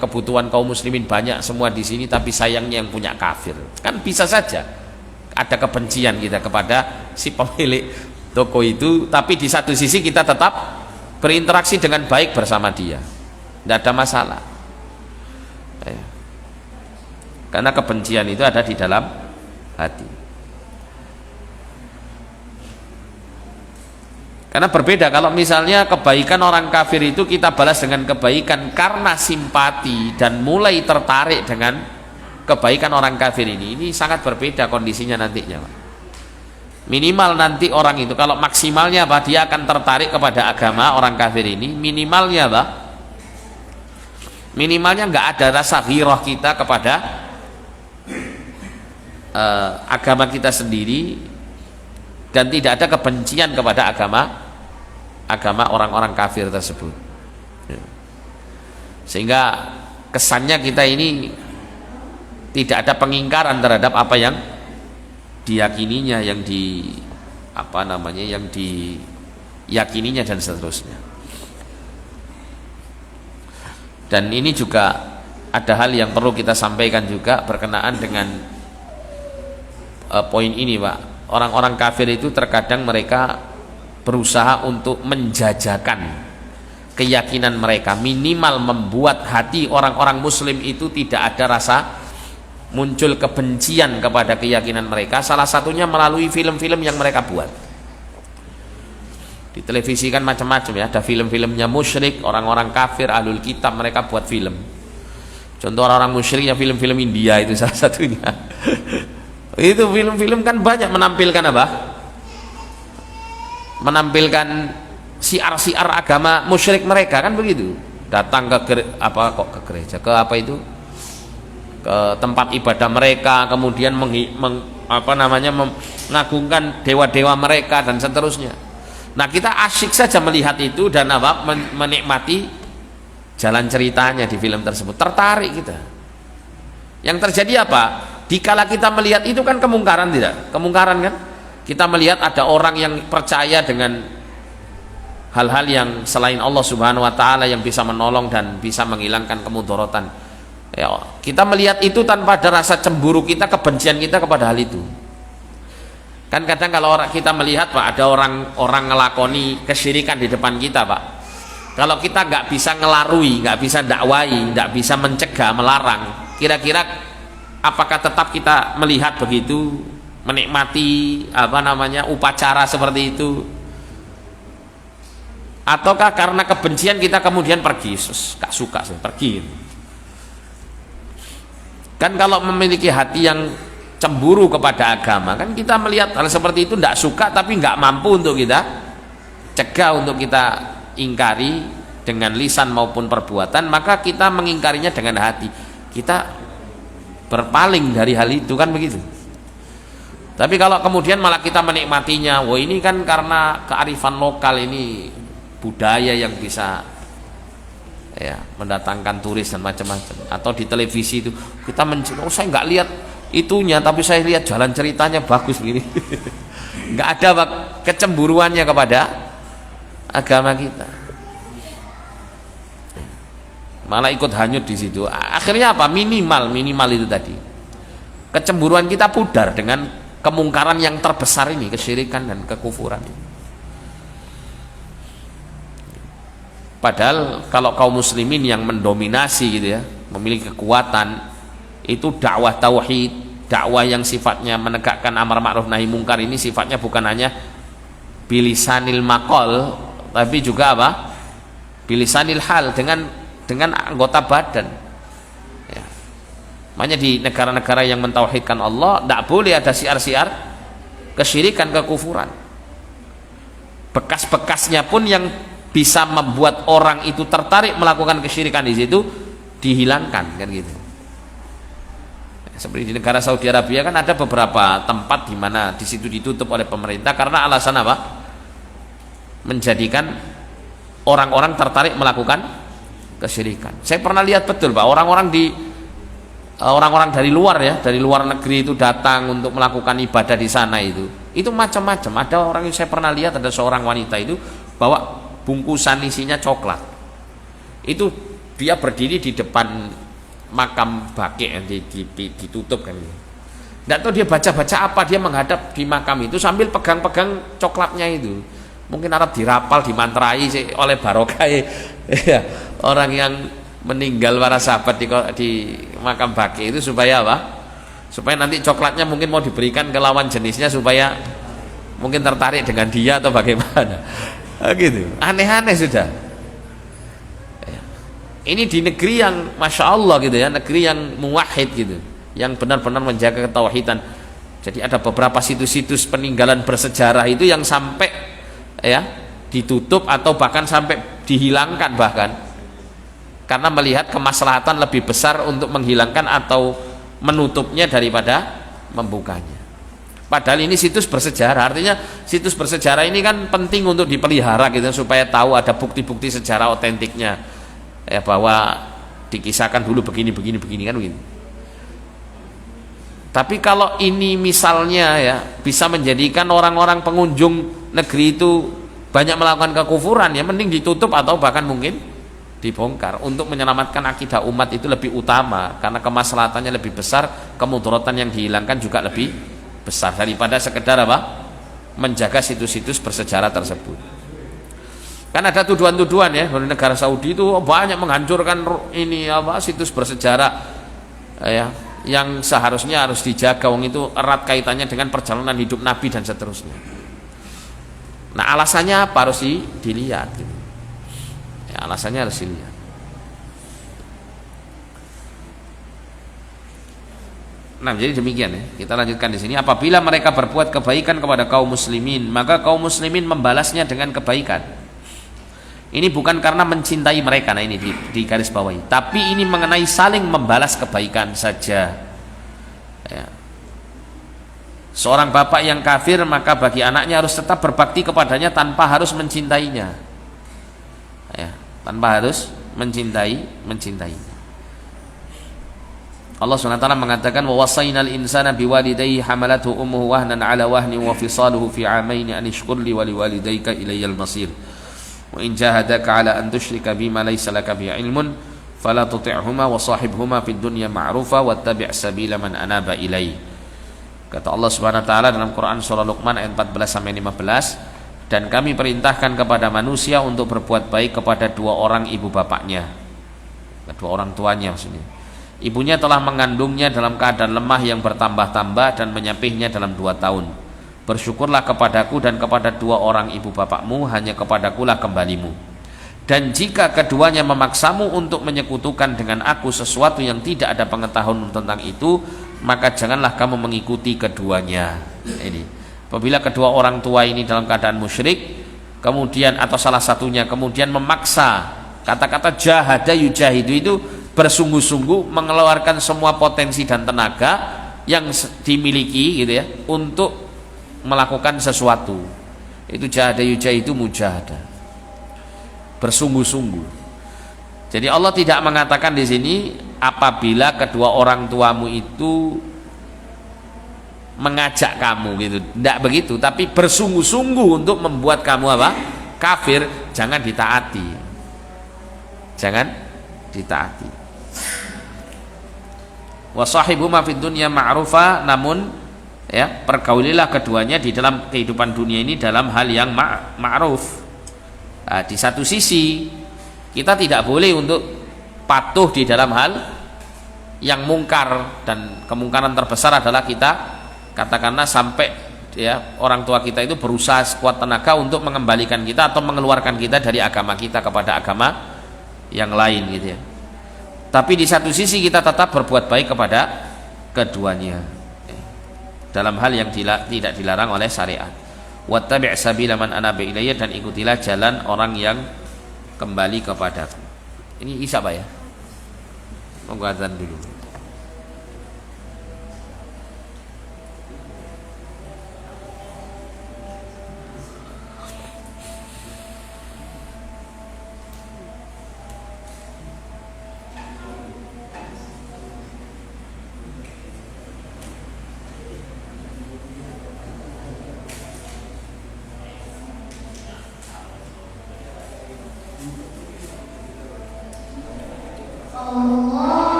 S1: kebutuhan kaum muslimin banyak semua di sini, tapi sayangnya yang punya kafir. Kan bisa saja ada kebencian kita kepada si pemilik toko itu, tapi di satu sisi kita tetap berinteraksi dengan baik bersama dia, tidak ada masalah. Karena kebencian itu ada di dalam hati. Karena berbeda kalau misalnya kebaikan orang kafir itu kita balas dengan kebaikan karena simpati dan mulai tertarik dengan kebaikan orang kafir ini sangat berbeda kondisinya nantinya, Pak. Minimal nanti orang itu kalau maksimalnya apa, dia akan tertarik kepada agama orang kafir ini, minimalnya apa, minimalnya nggak ada rasa ghirah kita kepada agama kita sendiri, dan tidak ada kebencian kepada agama orang-orang kafir tersebut. Sehingga kesannya kita ini tidak ada pengingkaran terhadap apa yang diyakininya, yang diyakininya dan seterusnya. Dan ini juga ada hal yang perlu kita sampaikan juga berkenaan dengan poin ini, Pak. Orang-orang kafir itu terkadang mereka berusaha untuk menjajakan keyakinan mereka, minimal membuat hati orang-orang muslim itu tidak ada rasa muncul kebencian kepada keyakinan mereka. Salah satunya melalui film-film yang mereka buat di televisi, kan macam-macam ya, ada film-filmnya musyrik, orang-orang kafir, ahlul kitab, mereka buat film. Contoh orang-orang musyrik ya film-film India itu salah satunya. Itu film-film kan banyak menampilkan apa? Menampilkan siar-siar agama musyrik mereka, kan begitu. Datang ke gereja, ke tempat ibadah mereka, kemudian mengagungkan dewa-dewa mereka dan seterusnya. Nah, kita asyik saja melihat itu dan menikmati jalan ceritanya di film tersebut, tertarik kita. Yang terjadi apa? Dikala kita melihat itu kan kemungkaran, tidak? Kemungkaran kan? Kita melihat ada orang yang percaya dengan hal-hal yang selain Allah Subhanahu wa taala yang bisa menolong dan bisa menghilangkan kemudaratan. Ya, kita melihat itu tanpa ada rasa cemburu kita, kebencian kita kepada hal itu. Kan kadang kalau kita melihat, Pak, ada orang ngelakoni kesyirikan di depan kita, Pak. Kalau kita nggak bisa ngelarui, nggak bisa dakwai, nggak bisa mencegah, melarang, kira-kira apakah tetap kita melihat begitu, menikmati upacara seperti itu, ataukah karena kebencian kita kemudian pergi, gak suka sih, pergi? Kan kalau memiliki hati yang cemburu kepada agama, kan kita melihat hal seperti itu tidak suka, tapi nggak mampu untuk kita cegah, untuk kita ingkari dengan lisan maupun perbuatan, maka kita mengingkarinya dengan hati, kita berpaling dari hal itu, kan begitu. Tapi kalau kemudian malah kita menikmatinya, wah ini kan karena kearifan lokal, ini budaya yang bisa ya mendatangkan turis dan macam-macam. Atau di televisi itu kita saya nggak lihat itunya, tapi saya lihat jalan ceritanya bagus begini. Nggak ada kecemburuannya kepada agama kita, malah ikut hanyut di situ. Akhirnya apa? Minimal itu tadi, kecemburuan kita pudar dengan kemungkaran yang terbesar ini, kesyirikan dan kekufuran ini. Padahal kalau kaum muslimin yang mendominasi gitu ya, memiliki kekuatan, itu dakwah tauhid, dakwah yang sifatnya menegakkan amar ma'ruf nahi mungkar ini sifatnya bukan hanya bilisanil maqal, tapi juga apa? Bilisanil hal, dengan anggota badan. Ya. Makanya di negara-negara yang mentauhidkan Allah tidak boleh ada siar-siar kesyirikan, kekufuran. Bekas-bekasnya pun yang bisa membuat orang itu tertarik melakukan kesyirikan di situ dihilangkan, kan gitu. Seperti di negara Saudi Arabia kan ada beberapa tempat di mana di situ ditutup oleh pemerintah karena alasan apa? Menjadikan orang-orang tertarik melakukan kesyirikan. Saya pernah lihat betul, Pak, orang-orang dari luar ya, dari luar negeri itu datang untuk melakukan ibadah di sana itu macam-macam. Ada orang yang saya pernah lihat, ada seorang wanita itu bawa bungkusan isinya coklat. Itu dia berdiri di depan makam baqi yang ditutup kan. Tidak tahu dia baca-baca apa, dia menghadap di makam itu sambil pegang-pegang coklatnya itu. Mungkin Arab dirapal, dimantrai oleh barokah ya, orang yang meninggal para sahabat di makam baqi itu, supaya apa? Supaya nanti coklatnya mungkin mau diberikan ke lawan jenisnya supaya mungkin tertarik dengan dia atau bagaimana. Gitu, aneh-aneh sudah. Ini di negeri yang masya Allah gitu ya, negeri yang muwahhid gitu, yang benar-benar menjaga ketauhidan. Jadi ada beberapa situs-situs peninggalan bersejarah itu yang sampai ya ditutup atau bahkan sampai dihilangkan bahkan, karena melihat kemaslahatan lebih besar untuk menghilangkan atau menutupnya daripada membukanya. Padahal ini situs bersejarah, artinya situs bersejarah ini kan penting untuk dipelihara gitu, supaya tahu ada bukti-bukti sejarah otentiknya ya, bahwa dikisahkan dulu begini kan begini. Tapi kalau ini misalnya ya bisa menjadikan orang-orang pengunjung negeri itu banyak melakukan kekufuran, ya mending ditutup atau bahkan mungkin dibongkar untuk menyelamatkan akidah umat. Itu lebih utama karena kemaslahatannya lebih besar, kemudaratan yang dihilangkan juga lebih besar daripada sekedar apa? Menjaga situs-situs bersejarah tersebut. Kan ada tuduhan-tuduhan ya dari negara Saudi itu banyak menghancurkan ini apa situs bersejarah ya, yang seharusnya harus dijaga, wong itu erat kaitannya dengan perjalanan hidup Nabi dan seterusnya. Nah alasannya apa? Harus dilihat gitu. Ya, alasannya harus dilihat. Nah jadi demikian ya, kita lanjutkan di sini. Apabila mereka berbuat kebaikan kepada kaum muslimin, maka kaum muslimin membalasnya dengan kebaikan. Ini bukan karena mencintai mereka, nah ini di garis bawahi, tapi ini mengenai saling membalas kebaikan saja ya. Seorang bapak yang kafir, maka bagi anaknya harus tetap berbakti kepadanya tanpa harus mencintainya ya, tanpa harus mencintainya. Allah SWT mengatakan wa wasainal insana biwalidayhi hamalathu ummuhu wahnan ala wahni wa fisaluhu fi amaini an ishkur li wa liwalidayka ilayyal masir. Wa in jahadaka ala an tusyrika bima laysa laka bi ilmun fala tuti'huma wa sahibhuma fid dunya ma'rufa wattabi' sabila man anaba ilai. Kata Allah Subhanahu wa taala dalam Quran surah Luqman ayat 14 sampai 15, dan kami perintahkan kepada manusia untuk berbuat baik kepada dua orang ibu bapaknya, kedua orang tuanya maksudnya. Ibunya telah mengandungnya dalam keadaan lemah yang bertambah-tambah dan menyapihnya dalam 2 tahun. Bersyukurlah kepadaku dan kepada dua orang ibu bapakmu, hanya kepadakulah kembalimu. Dan jika keduanya memaksamu untuk menyekutukan dengan aku sesuatu yang tidak ada pengetahuan tentang itu, maka janganlah kamu mengikuti keduanya. Ini apabila kedua orang tua ini dalam keadaan musyrik, kemudian atau salah satunya kemudian memaksa, kata-kata jahada yujahidu itu bersungguh-sungguh mengeluarkan semua potensi dan tenaga yang dimiliki gitu ya untuk melakukan sesuatu. Itu jahada yujahidu, mujahadah, bersungguh-sungguh. Jadi Allah tidak mengatakan di sini apabila kedua orang tuamu itu mengajak kamu gitu, tidak begitu, tapi bersungguh-sungguh untuk membuat kamu apa? Kafir, jangan ditaati. Jangan ditaati. Wa sahibuma fid dunya ma'rufa, namun ya pergaulilah keduanya di dalam kehidupan dunia ini dalam hal yang ma'ruf. Nah, di satu sisi kita tidak boleh untuk patuh di dalam hal yang mungkar, dan kemungkaran terbesar adalah kita katakanlah sampai ya orang tua kita itu berusaha sekuat tenaga untuk mengembalikan kita atau mengeluarkan kita dari agama kita kepada agama yang lain gitu ya. Tapi di satu sisi kita tetap berbuat baik kepada keduanya dalam hal yang tidak dilarang oleh syariat. Wattabi' sabila man anaba ilayya, dan ikutilah jalan orang yang kembali kepadaku. Ini Isya Pak ya? Monggo azan dulu.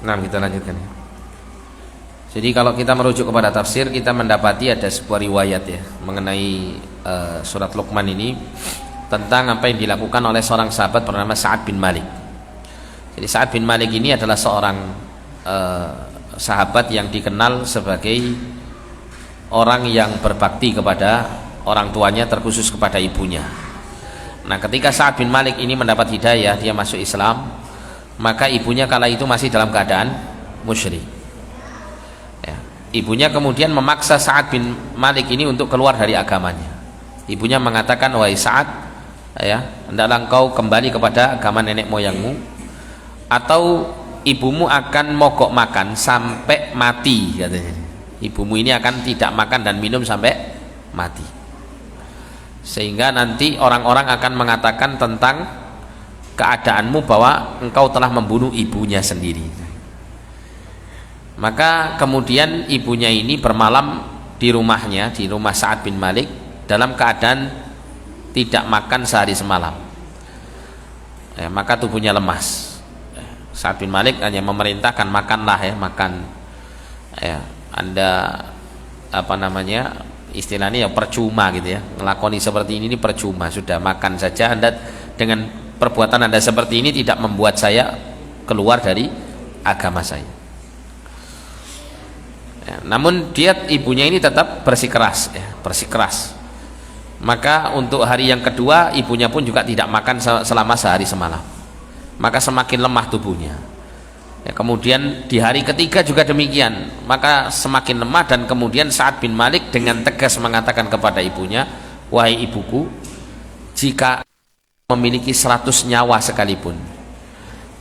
S1: Nah, kita lanjutkan. Jadi kalau kita merujuk kepada tafsir, kita mendapati ada sebuah riwayat ya mengenai surat Luqman ini tentang apa yang dilakukan oleh seorang sahabat bernama Sa'ad bin Malik. Jadi Sa'ad bin Malik ini adalah seorang sahabat yang dikenal sebagai orang yang berbakti kepada orang tuanya, terkhusus kepada ibunya. Nah, ketika Sa'ad bin Malik ini mendapat hidayah, dia masuk Islam, maka ibunya kala itu masih dalam keadaan musyrik. Ya. Ibunya kemudian memaksa Sa'ad bin Malik ini untuk keluar dari agamanya. Ibunya mengatakan, wahai Sa'ad, ya, hendaklah engkau kembali kepada agama nenek moyangmu, atau ibumu akan mogok makan sampai mati, katanya. Ibumu ini akan tidak makan dan minum sampai mati, sehingga nanti orang-orang akan mengatakan tentang keadaanmu bahwa engkau telah membunuh ibunya sendiri. Maka kemudian ibunya ini bermalam di rumahnya, di rumah Sa'ad bin Malik, dalam keadaan tidak makan sehari semalam. Maka tubuhnya lemas. Sa'ad bin Malik hanya memerintahkan, makanlah ya, makan. Anda apa namanya, istilahnya ya percuma gitu ya, ngelakoni seperti ini percuma, sudah makan saja. Anda dengan perbuatan Anda seperti ini tidak membuat saya keluar dari agama saya. Namun ibunya ini tetap bersikeras, bersikeras. Maka untuk hari yang kedua ibunya pun juga tidak makan selama sehari semalam. Maka semakin lemah tubuhnya. Kemudian di hari ketiga juga demikian, maka semakin lemah, dan kemudian Sa'ad bin Malik dengan tegas mengatakan kepada ibunya, wahai ibuku, jika memiliki 100 nyawa sekalipun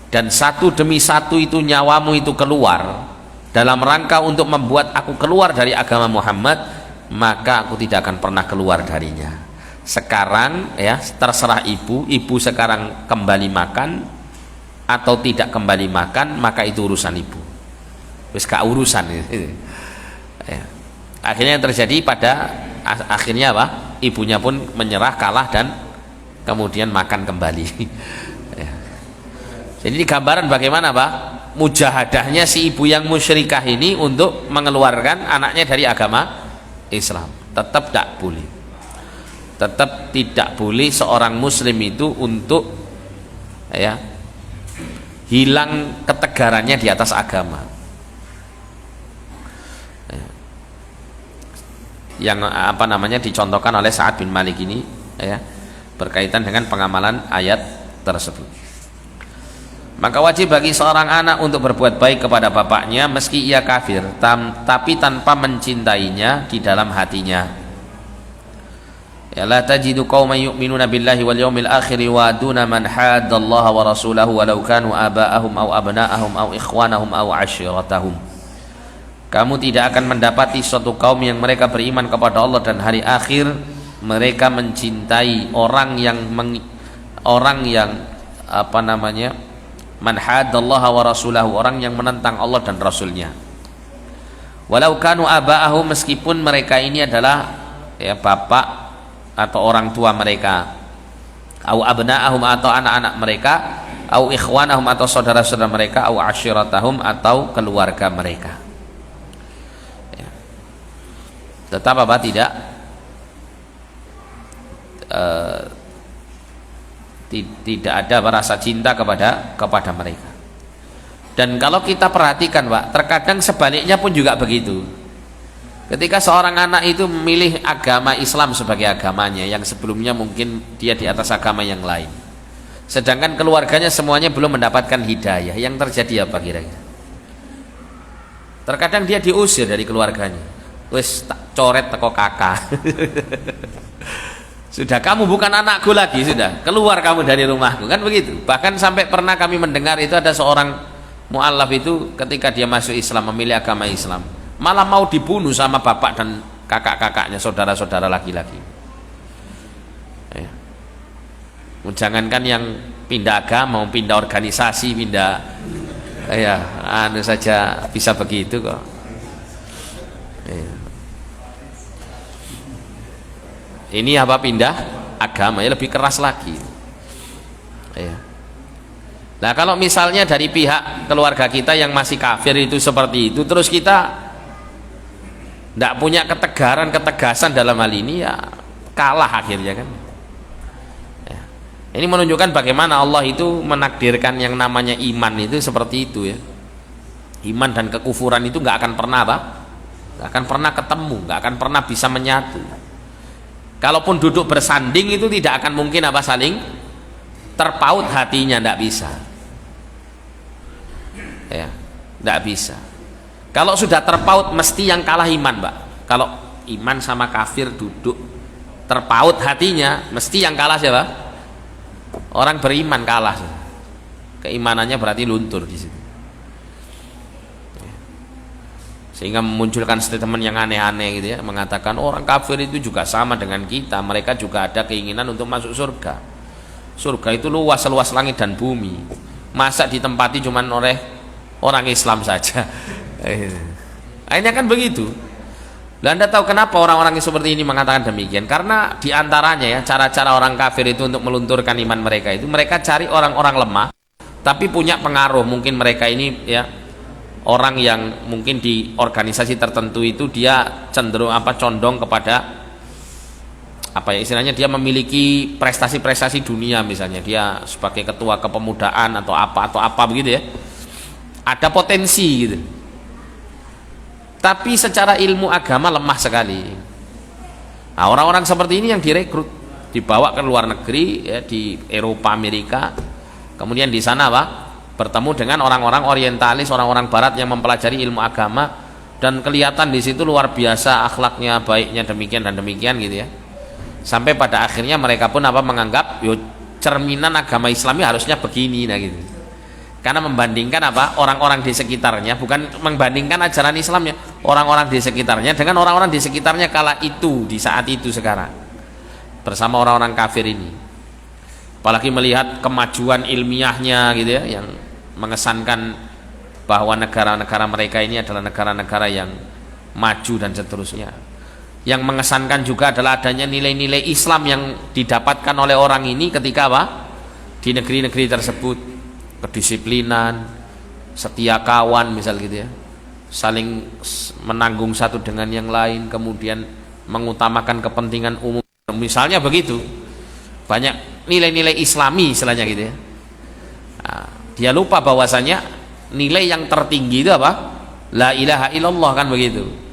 S1: dan satu demi satu itu nyawamu itu keluar dalam rangka untuk membuat aku keluar dari agama Muhammad, maka aku tidak akan pernah keluar darinya. Sekarang ya terserah ibu sekarang kembali makan atau tidak kembali makan, maka itu urusan ibu, wis gak urusan gitu. Akhirnya yang terjadi akhirnya apa, ibunya pun menyerah, kalah, dan kemudian makan kembali. Jadi ini gambaran bagaimana Pak, mujahadahnya si ibu yang musyrikah ini untuk mengeluarkan anaknya dari agama Islam. Tetap tidak boleh, tetap tidak boleh seorang muslim itu untuk hilang ketegarannya di atas agama. Yang apa namanya dicontohkan oleh Sa'ad bin Malik ini berkaitan dengan pengamalan ayat tersebut. Maka wajib bagi seorang anak untuk berbuat baik kepada bapaknya meski ia kafir, tapi tanpa mencintainya di dalam hatinya. La tajidu qauman yu'minuna billahi wal yawmil akhir wa duna man haddallaha wa rasulahu walau kanu aba'ahum aw abna'ahum aw ikhwanahum aw ashiratahum. Kamu tidak akan mendapati suatu kaum yang mereka beriman kepada Allah dan hari akhir, mereka mencintai orang yang apa namanya, man haddallaha wa rasulahu, orang yang menentang Allah dan Rasulnya. Walau kanu aba'ahum, meskipun mereka ini adalah bapak atau orang tua mereka, au abna'ahum atau anak-anak mereka, au ikhwanahum atau saudara-saudara mereka, au ashiratahum atau keluarga mereka. Tetap apa tidak tidak ada rasa cinta kepada mereka. Dan kalau kita perhatikan Pak, terkadang sebaliknya pun juga begitu. Ketika seorang anak itu memilih agama Islam sebagai agamanya, yang sebelumnya mungkin dia di atas agama yang lain, sedangkan keluarganya semuanya belum mendapatkan hidayah, yang terjadi apa kira-kira? Terkadang dia diusir dari keluarganya. Wis tak coret teko kakak. Sudah, kamu bukan anakku lagi, sudah keluar kamu dari rumahku, kan begitu. Bahkan sampai pernah kami mendengar itu ada seorang mu'allaf itu ketika dia masuk Islam, memilih agama Islam, malah mau dibunuh sama bapak dan kakak-kakaknya, saudara-saudara laki-laki. Jangankan yang pindah agama, mau pindah organisasi, pindah anu saja bisa begitu kok. Ini apa, pindah agama, lebih keras lagi. Nah kalau misalnya dari pihak keluarga kita yang masih kafir itu seperti itu, terus kita tidak punya ketegasan dalam hal ini, ya kalah akhirnya kan. Ya. Ini menunjukkan bagaimana Allah itu menakdirkan yang namanya iman itu seperti itu ya. Iman dan kekufuran itu nggak akan pernah nggak akan pernah ketemu, nggak akan pernah bisa menyatu. Kalaupun duduk bersanding itu tidak akan mungkin saling terpaut hatinya, tidak bisa. Ya, tidak bisa. Kalau sudah terpaut mesti yang kalah iman, Pak. Kalau iman sama kafir duduk terpaut hatinya, mesti yang kalah siapa? Orang beriman kalah. Keimanannya berarti luntur di situ. Sehingga memunculkan statement yang aneh-aneh gitu ya, mengatakan orang kafir itu juga sama dengan kita, mereka juga ada keinginan untuk masuk surga. Surga itu luas seluas langit dan bumi, masa ditempati cuman oleh orang Islam saja. Akhirnya kan begitu. Dan Anda tahu kenapa orang-orang seperti ini mengatakan demikian? Karena diantaranya ya, cara-cara orang kafir itu untuk melunturkan iman mereka itu, mereka cari orang-orang lemah tapi punya pengaruh. Mungkin mereka ini ya orang yang mungkin di organisasi tertentu itu dia cenderung condong kepada istilahnya dia memiliki prestasi-prestasi dunia, misalnya dia sebagai ketua kepemudaan atau apa begitu ya, ada potensi gitu, tapi secara ilmu agama lemah sekali. Nah orang-orang seperti ini yang direkrut, dibawa ke luar negeri ya, di Eropa, Amerika, kemudian di sana bertemu dengan orang-orang orientalis, orang-orang barat yang mempelajari ilmu agama, dan kelihatan di situ luar biasa akhlaknya, baiknya demikian dan demikian gitu ya. Sampai pada akhirnya mereka pun menganggap cerminan agama Islami harusnya begini gitu. Karena membandingkan orang-orang di sekitarnya, bukan membandingkan ajaran Islamnya, orang-orang di sekitarnya dengan orang-orang di sekitarnya kala itu, di saat itu sekarang bersama orang-orang kafir ini. Apalagi melihat kemajuan ilmiahnya gitu ya, yang mengesankan bahwa negara-negara mereka ini adalah negara-negara yang maju dan seterusnya. Yang mengesankan juga adalah adanya nilai-nilai Islam yang didapatkan oleh orang ini ketika di negeri-negeri tersebut, kedisiplinan, setia kawan misal gitu ya, saling menanggung satu dengan yang lain, kemudian mengutamakan kepentingan umum, misalnya begitu. Banyak nilai-nilai Islami istilahnya gitu ya. Nah, dia lupa bahwasanya nilai yang tertinggi itu la ilaha illallah, kan begitu.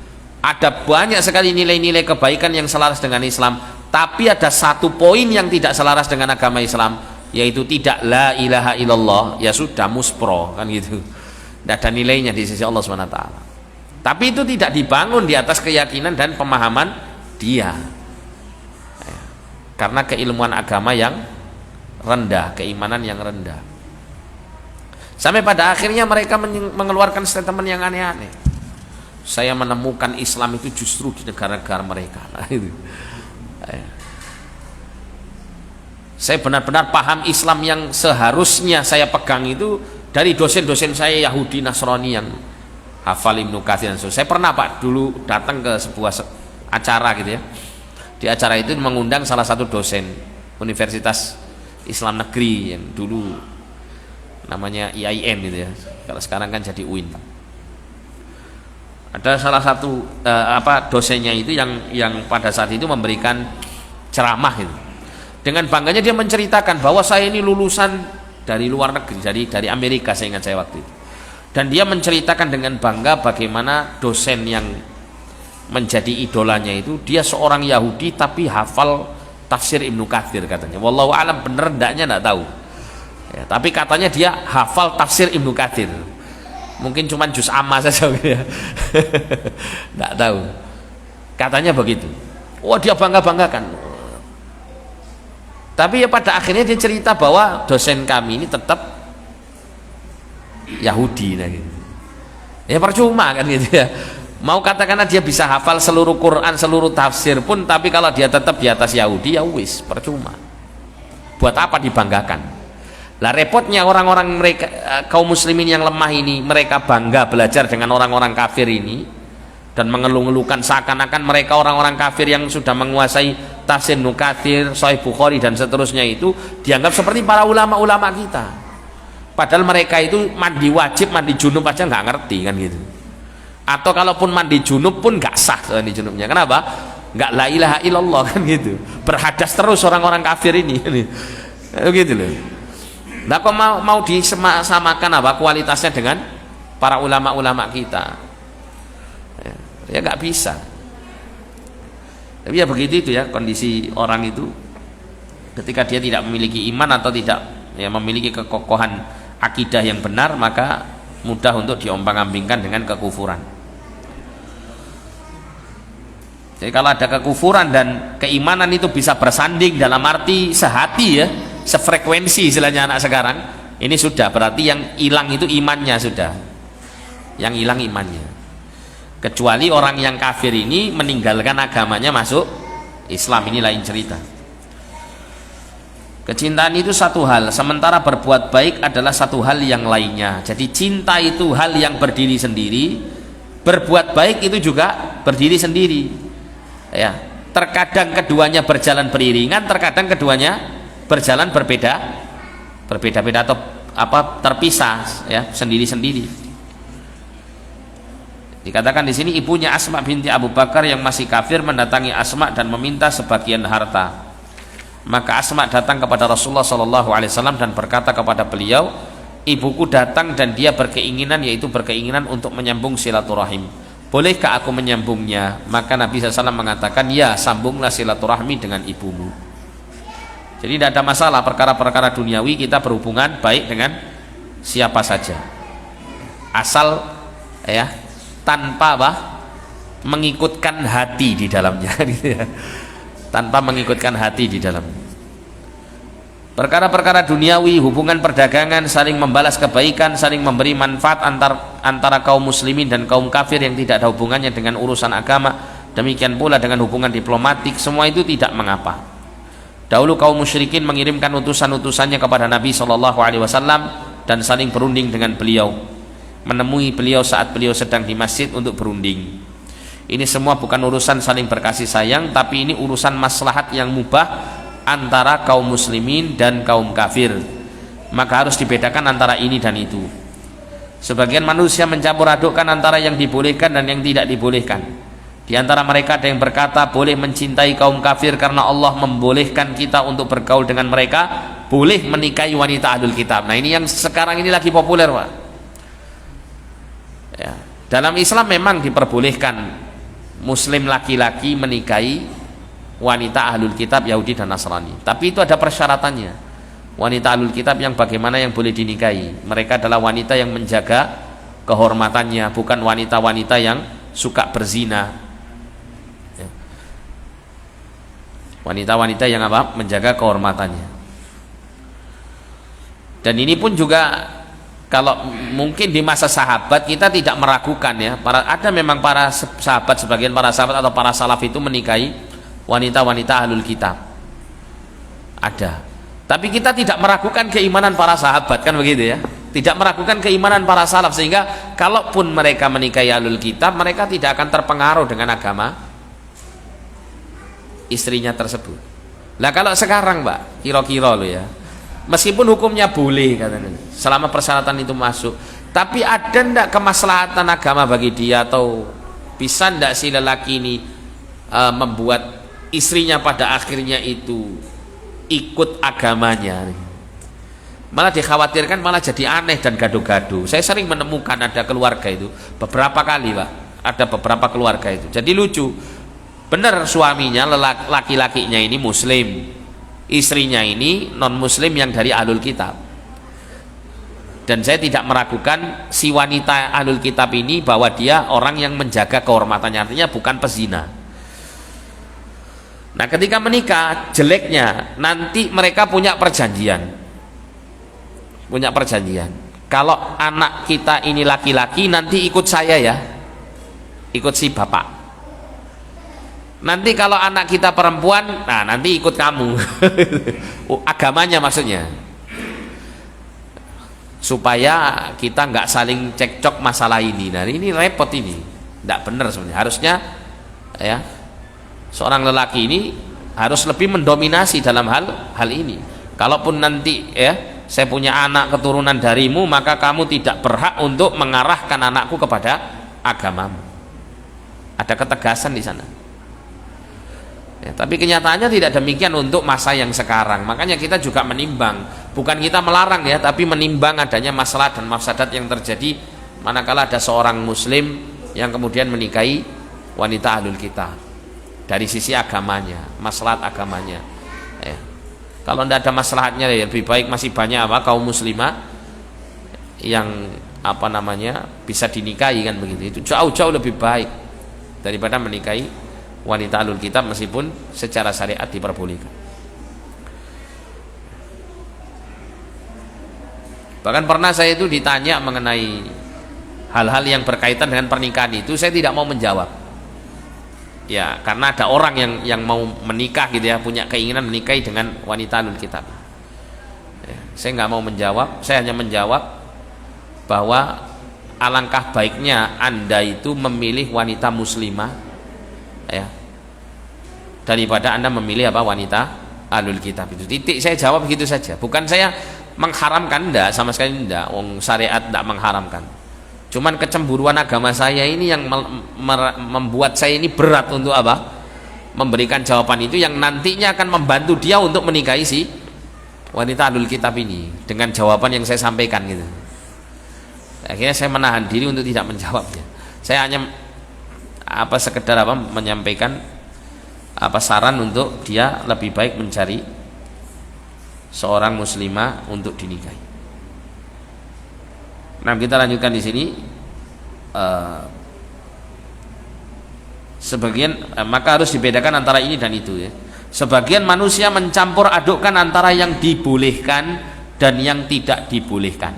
S1: Ada banyak sekali nilai-nilai kebaikan yang selaras dengan Islam, tapi ada satu poin yang tidak selaras dengan agama Islam, yaitu tidak la ilaha illallah. Ya sudah muspro kan gitu, tidak ada nilainya di sisi Allah SWT. Tapi itu tidak dibangun di atas keyakinan dan pemahaman dia, karena keilmuan agama yang rendah, keimanan yang rendah. Sampai pada akhirnya mereka mengeluarkan statement yang aneh-aneh. Saya menemukan Islam itu justru di negara-negara mereka. Nah, itu. Saya benar-benar paham Islam yang seharusnya saya pegang itu dari dosen-dosen saya Yahudi Nasrani yang hafal Ibnu Katsir. Saya pernah dulu datang ke sebuah acara gitu ya. Di acara itu mengundang salah satu dosen Universitas Islam Negeri yang dulu namanya IAIN gitu ya. Kalau sekarang kan jadi UIN. Ada salah satu dosennya itu yang pada saat itu memberikan ceramah itu. Dengan bangganya dia menceritakan bahwa saya ini lulusan dari luar negeri, dari Amerika, saya ingat saya waktu itu. Dan dia menceritakan dengan bangga bagaimana dosen yang menjadi idolanya itu dia seorang Yahudi tapi hafal tafsir Ibnu Katsir katanya. Wallahu alam bener ndaknya enggak tahu. Ya, tapi katanya dia hafal tafsir Ibnu Katsir. Mungkin cuma juz amma saja gitu ya. Enggak tahu. Katanya begitu. Wah, dia bangga-banggakan. Tapi ya pada akhirnya dia cerita bahwa dosen kami ini tetap Yahudi gitu. Ya percuma kan gitu ya. Mau katakanlah dia bisa hafal seluruh Quran, seluruh tafsir pun, tapi kalau dia tetap di atas Yahudi, ya wis, percuma. Buat apa dibanggakan? Lah repotnya orang-orang mereka, kaum muslimin yang lemah ini, mereka bangga belajar dengan orang-orang kafir ini dan mengeluh-ngeluhkan seakan-akan mereka orang-orang kafir yang sudah menguasai tafsir Nukatsir, Sahih Bukhari dan seterusnya itu dianggap seperti para ulama-ulama kita.
S2: Padahal mereka itu mandi wajib, mandi junub aja nggak ngerti kan gitu. Atau kalaupun mandi junub pun nggak sah mandi junubnya. Kenapa? Nggak la ilaha illallah kan gitu. Berhadas terus orang-orang kafir ini. Gitu loh. Nah kok mau disamakan apa kualitasnya dengan para ulama-ulama kita? Ya nggak bisa. Tapi ya begitu itu ya kondisi orang itu ketika dia tidak memiliki iman atau tidak ya memiliki kekokohan akidah yang benar, maka mudah untuk diombang-ambingkan dengan kekufuran. Jadi kalau ada kekufuran dan keimanan itu bisa bersanding dalam arti sehati ya, sefrekuensi istilahnya anak sekarang, ini sudah berarti yang hilang itu imannya sudah. Yang hilang imannya. Kecuali orang yang kafir ini meninggalkan agamanya masuk Islam, ini lain cerita. Kecintaan itu satu hal, sementara berbuat baik adalah satu hal yang lainnya. Jadi cinta itu hal yang berdiri sendiri, berbuat baik itu juga berdiri sendiri. Ya, terkadang keduanya berjalan beriringan, terkadang keduanya berjalan berbeda-beda atau terpisah ya, sendiri-sendiri. Dikatakan di sini ibunya Asma binti Abu Bakar yang masih kafir mendatangi Asma dan meminta sebagian harta. Maka Asma datang kepada Rasulullah SAW dan berkata kepada beliau, ibuku datang dan dia berkeinginan, yaitu berkeinginan untuk menyambung silaturahim. Bolehkah aku menyambungnya? Maka Nabi SAW mengatakan, ya, sambunglah silaturahmi dengan ibumu. Jadi tidak ada masalah perkara-perkara duniawi kita berhubungan baik dengan siapa saja, asal ya tanpa mengikutkan hati di dalamnya gitu ya. Tanpa mengikutkan hati di dalam perkara-perkara duniawi, hubungan perdagangan, saling membalas kebaikan, saling memberi manfaat antara kaum muslimin dan kaum kafir yang tidak ada hubungannya dengan urusan agama, demikian pula dengan hubungan diplomatik, semua itu tidak mengapa. Dahulu kaum musyrikin mengirimkan utusan-utusannya kepada Nabi SAW dan saling berunding dengan beliau, menemui beliau saat beliau sedang di masjid untuk berunding. Ini semua bukan urusan saling berkasih sayang, tapi ini urusan maslahat yang mubah antara kaum muslimin dan kaum kafir. Maka harus dibedakan antara ini dan itu. Sebagian manusia mencampur adukkan antara yang dibolehkan dan yang tidak dibolehkan. Di antara mereka ada yang berkata boleh mencintai kaum kafir karena Allah membolehkan kita untuk bergaul dengan mereka, boleh menikahi wanita ahlul kitab. Nah ini yang sekarang ini lagi populer, Pak. Ya. Dalam Islam memang diperbolehkan muslim laki-laki menikahi wanita ahlul kitab Yahudi dan Nasrani, tapi itu ada persyaratannya. Wanita ahlul kitab yang bagaimana yang boleh dinikahi? Mereka adalah wanita yang menjaga kehormatannya, bukan wanita-wanita yang suka berzina. Wanita-wanita yang menjaga kehormatannya. Dan ini pun juga kalau mungkin di masa sahabat kita tidak meragukan ya, ada memang para sahabat, sebagian para sahabat atau para salaf itu menikahi wanita-wanita ahlul kitab, ada. Tapi kita tidak meragukan keimanan para sahabat, kan begitu ya, tidak meragukan keimanan para salaf, sehingga kalaupun mereka menikahi ahlul kitab, mereka tidak akan terpengaruh dengan agama istrinya tersebut. Lah kalau sekarang Mbak, kira-kira lo ya, meskipun hukumnya boleh katanya, selama persyaratan itu masuk, tapi ada ndak kemaslahatan agama bagi dia, atau bisa ndak si lelaki ini membuat istrinya pada akhirnya itu ikut agamanya? Malah dikhawatirkan malah jadi aneh dan gaduh-gaduh. Saya sering menemukan ada keluarga itu, beberapa kali Pak, ada beberapa keluarga itu jadi lucu. Benar, suaminya laki-lakinya ini muslim, istrinya ini non muslim yang dari ahlul kitab. Dan saya tidak meragukan si wanita ahlul kitab ini bahwa dia orang yang menjaga kehormatannya, artinya bukan pezina. Nah ketika menikah, jeleknya nanti mereka punya perjanjian, kalau anak kita ini laki-laki nanti ikut saya ya, ikut si bapak. Nanti kalau anak kita perempuan, nah nanti ikut kamu. Agamanya maksudnya, supaya kita nggak saling cekcok masalah ini. Nah ini repot, ini nggak benar sebenarnya. Harusnya ya seorang lelaki ini harus lebih mendominasi dalam hal ini. Kalaupun nanti ya saya punya anak keturunan darimu, maka kamu tidak berhak untuk mengarahkan anakku kepada agamamu. Ada ketegasan di sana. Ya, tapi kenyataannya tidak demikian untuk masa yang sekarang. Makanya kita juga menimbang, bukan kita melarang ya, tapi menimbang adanya masalah dan mafsadat yang terjadi manakala ada seorang muslim yang kemudian menikahi wanita ahlul kitab dari sisi agamanya, maslahat agamanya. Ya. Kalau tidak ada maslahatnya, ya lebih baik masih banyak kaum muslimah yang bisa dinikahi kan begitu. Itu jauh-jauh lebih baik daripada menikahi wanita ahlul kitab meskipun secara syariat diperbolehkan. Bahkan pernah saya itu ditanya mengenai hal-hal yang berkaitan dengan pernikahan itu, saya tidak mau menjawab. Ya, karena ada orang yang mau menikah gitu ya, punya keinginan menikahi dengan wanita ahlul kitab. Ya, saya nggak mau menjawab, saya hanya menjawab bahwa alangkah baiknya Anda itu memilih wanita muslimah ya, daripada Anda memilih wanita ahlul kitab itu. Titik, saya jawab begitu saja. Bukan saya mengharamkan, enggak, sama sekali enggak. Wong syariat enggak mengharamkan. Cuman kecemburuan agama saya ini yang membuat saya ini berat untuk memberikan jawaban itu yang nantinya akan membantu dia untuk menikahi si wanita ahlul kitab ini dengan jawaban yang saya sampaikan gitu. Akhirnya saya menahan diri untuk tidak menjawabnya. Saya hanya sekedar menyampaikan saran untuk dia lebih baik mencari seorang muslimah untuk dinikahi. Nah, kita lanjutkan di sini. Maka harus dibedakan antara ini dan itu ya. Sebagian manusia mencampur adukkan antara yang dibolehkan dan yang tidak dibolehkan.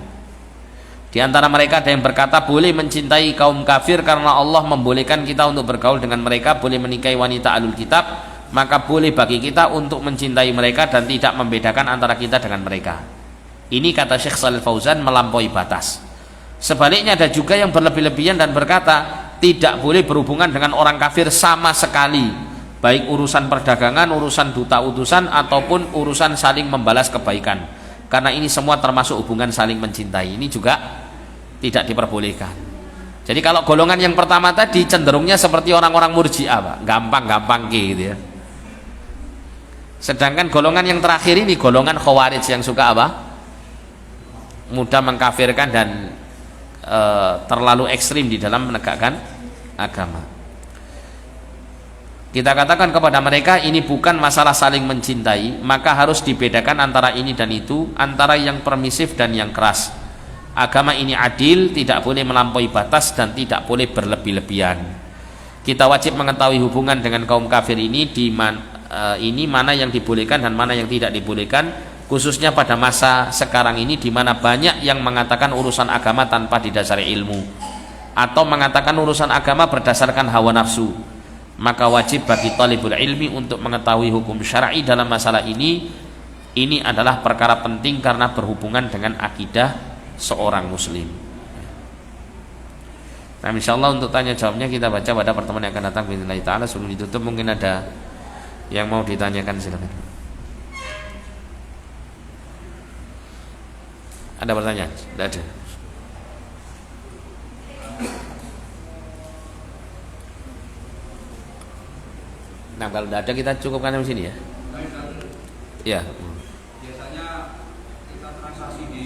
S2: Di antara mereka ada yang berkata boleh mencintai kaum kafir karena Allah membolehkan kita untuk bergaul dengan mereka, boleh menikahi wanita ahlul kitab, maka boleh bagi kita untuk mencintai mereka dan tidak membedakan antara kita dengan mereka. Ini kata Syekh Shalih Fauzan melampaui batas. Sebaliknya ada juga yang berlebih-lebihan dan berkata tidak boleh berhubungan dengan orang kafir sama sekali, baik urusan perdagangan, urusan duta utusan ataupun urusan saling membalas kebaikan, karena ini semua termasuk hubungan saling mencintai. Ini juga tidak diperbolehkan. Jadi kalau golongan yang pertama tadi cenderungnya seperti orang-orang murji'ah, gampang-gampang gitu ya. Sedangkan golongan yang terakhir ini golongan khawarij yang suka mudah mengkafirkan dan terlalu ekstrim di dalam menegakkan agama. Kita katakan kepada mereka ini bukan masalah saling mencintai, maka harus dibedakan antara ini dan itu, antara yang permisif dan yang keras. Agama ini adil, tidak boleh melampaui batas dan tidak boleh berlebih-lebihan. Kita wajib mengetahui hubungan dengan kaum kafir ini mana yang dibolehkan dan mana yang tidak dibolehkan, khususnya pada masa sekarang ini di mana banyak yang mengatakan urusan agama tanpa didasari ilmu atau mengatakan urusan agama berdasarkan hawa nafsu. Maka wajib bagi talibul ilmi untuk mengetahui hukum syar'i dalam masalah ini. Ini adalah perkara penting karena berhubungan dengan akidah seorang muslim. Nah, insyaallah untuk tanya jawabnya kita baca pada pertemuan yang akan datang bismillah taala. Sebelum ditutup mungkin ada yang mau ditanyakan, silakan. Ada pertanyaan? Tidak ada. Nah, kalau tidak ada kita cukupkan di sini ya. Ya.
S3: Biasanya kita transaksi di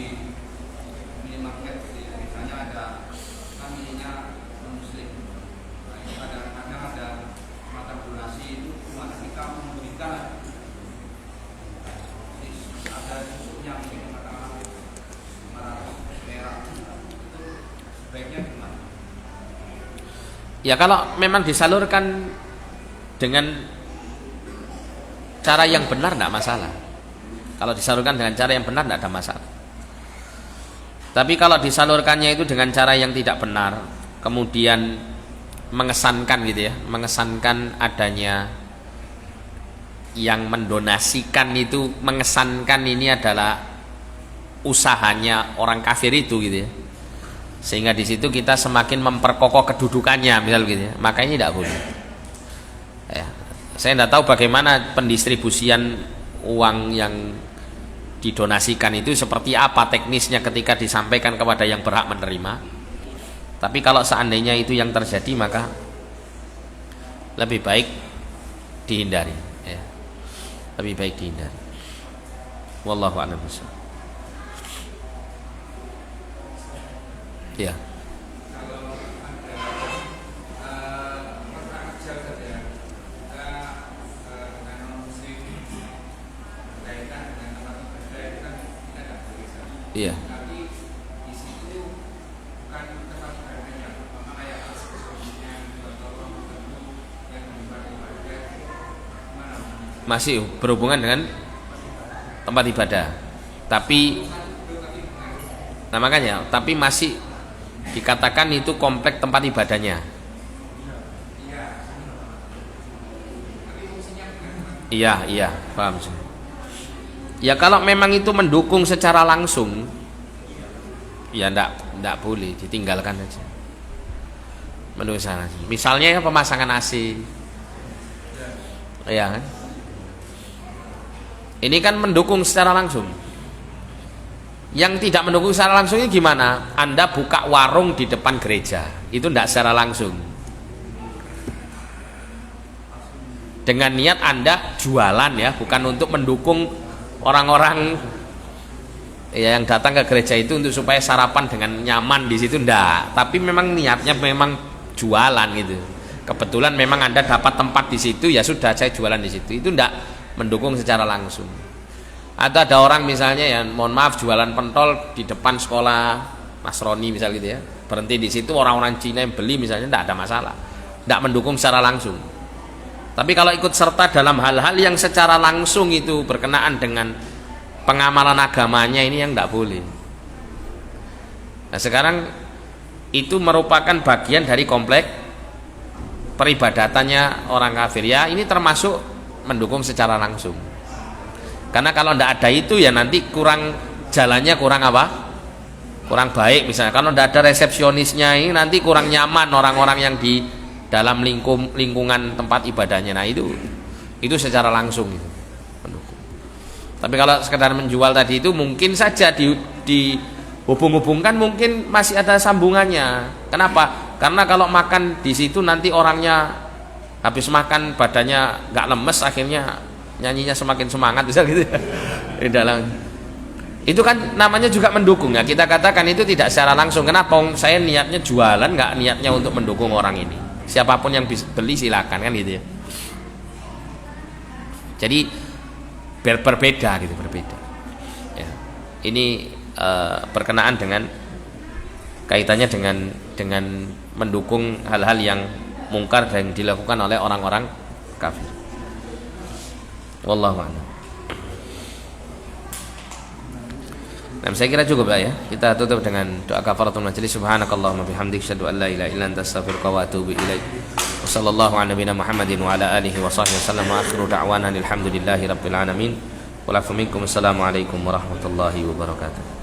S3: minimarket, misalnya ada ininya muslim. Nah, kadang-kadang ada mata donasi itu mana kita memberikan ada susuknya mungkin katakanlah merah itu sebaiknya gimana?
S2: Ya, kalau memang disalurkan dengan cara yang benar tidak masalah. Kalau disalurkan dengan cara yang benar tidak ada masalah. Tapi kalau disalurkannya itu dengan cara yang tidak benar, kemudian mengesankan gitu ya, mengesankan adanya yang mendonasikan itu, mengesankan ini adalah usahanya orang kafir itu gitu ya, sehingga di situ kita semakin memperkokoh kedudukannya misal gitu ya, maka ini tidak boleh ya. Saya tidak tahu bagaimana pendistribusian uang yang didonasikan itu seperti apa teknisnya ketika disampaikan kepada yang berhak menerima. Tapi kalau seandainya itu yang terjadi, maka lebih baik dihindari, ya. Lebih baik dihindari. Wallahu a'lam bishawab. Ya. Iya. Masih berhubungan dengan tempat ibadah. Tapi nah makanya, tapi masih dikatakan itu komplek tempat ibadahnya. Iya, paham sih. Ya kalau memang itu mendukung secara langsung, ya ndak boleh, ditinggalkan aja. Mendukung sana. Misalnya ya pemasangan AC, ya kan? Ini kan mendukung secara langsung. Yang tidak mendukung secara langsung ini gimana? Anda buka warung di depan gereja, itu ndak secara langsung. Dengan niat Anda jualan, ya, bukan untuk mendukung orang-orang ya yang datang ke gereja itu untuk supaya sarapan dengan nyaman di situ, ndak. Tapi memang niatnya memang jualan gitu. Kebetulan memang Anda dapat tempat di situ, ya sudah saya jualan di situ. Itu ndak mendukung secara langsung. Atau ada orang misalnya ya, mohon maaf, jualan pentol di depan sekolah Nasrani misal gitu ya. Berhenti di situ, orang-orang Cina yang beli misalnya, ndak ada masalah. Ndak mendukung secara langsung. Tapi kalau ikut serta dalam hal-hal yang secara langsung itu berkenaan dengan pengamalan agamanya, ini yang tidak boleh. Nah sekarang itu merupakan bagian dari komplek peribadatannya orang kafir, ya ini termasuk mendukung secara langsung. Karena kalau tidak ada itu ya nanti kurang, jalannya kurang apa? Kurang baik misalnya. Kalau tidak ada resepsionisnya ini nanti kurang nyaman orang-orang yang di dalam lingkungan tempat ibadahnya. Nah itu secara langsung gitu, mendukung. Tapi kalau sekedar menjual tadi itu mungkin saja dihubung-hubungkan, mungkin masih ada sambungannya. Kenapa? Karena kalau makan di situ nanti orangnya habis makan badannya nggak lemes, akhirnya nyanyinya semakin semangat bisa gitu di dalam. Itu kan namanya juga mendukung ya. Kita katakan itu tidak secara langsung. Kenapa? Saya niatnya jualan, nggak niatnya untuk mendukung orang ini. Siapapun yang beli silakan, kan gitu ya. Jadi berbeda gitu, berbeda. Ya. Ini berkenaan dengan kaitannya dengan mendukung hal-hal yang mungkar dan dilakukan oleh orang-orang kafir. Wallahu a'lam. Nah, saya kira cukup lah ya. Kita tutup dengan doa kafaratul majelis. Subhanakallahumma bihamdik, asyhadu an la ilaha illa anta, astaghfiruka wa atubu ilaik. Wassallallahu ala nabiyina Muhammadin wa ala alihi wa sahbihi wasallam. Wa akhiru da'wana alhamdulillahi rabbil alamin. Wa lakum minkum. Assalamualaikum warahmatullahi wabarakatuh.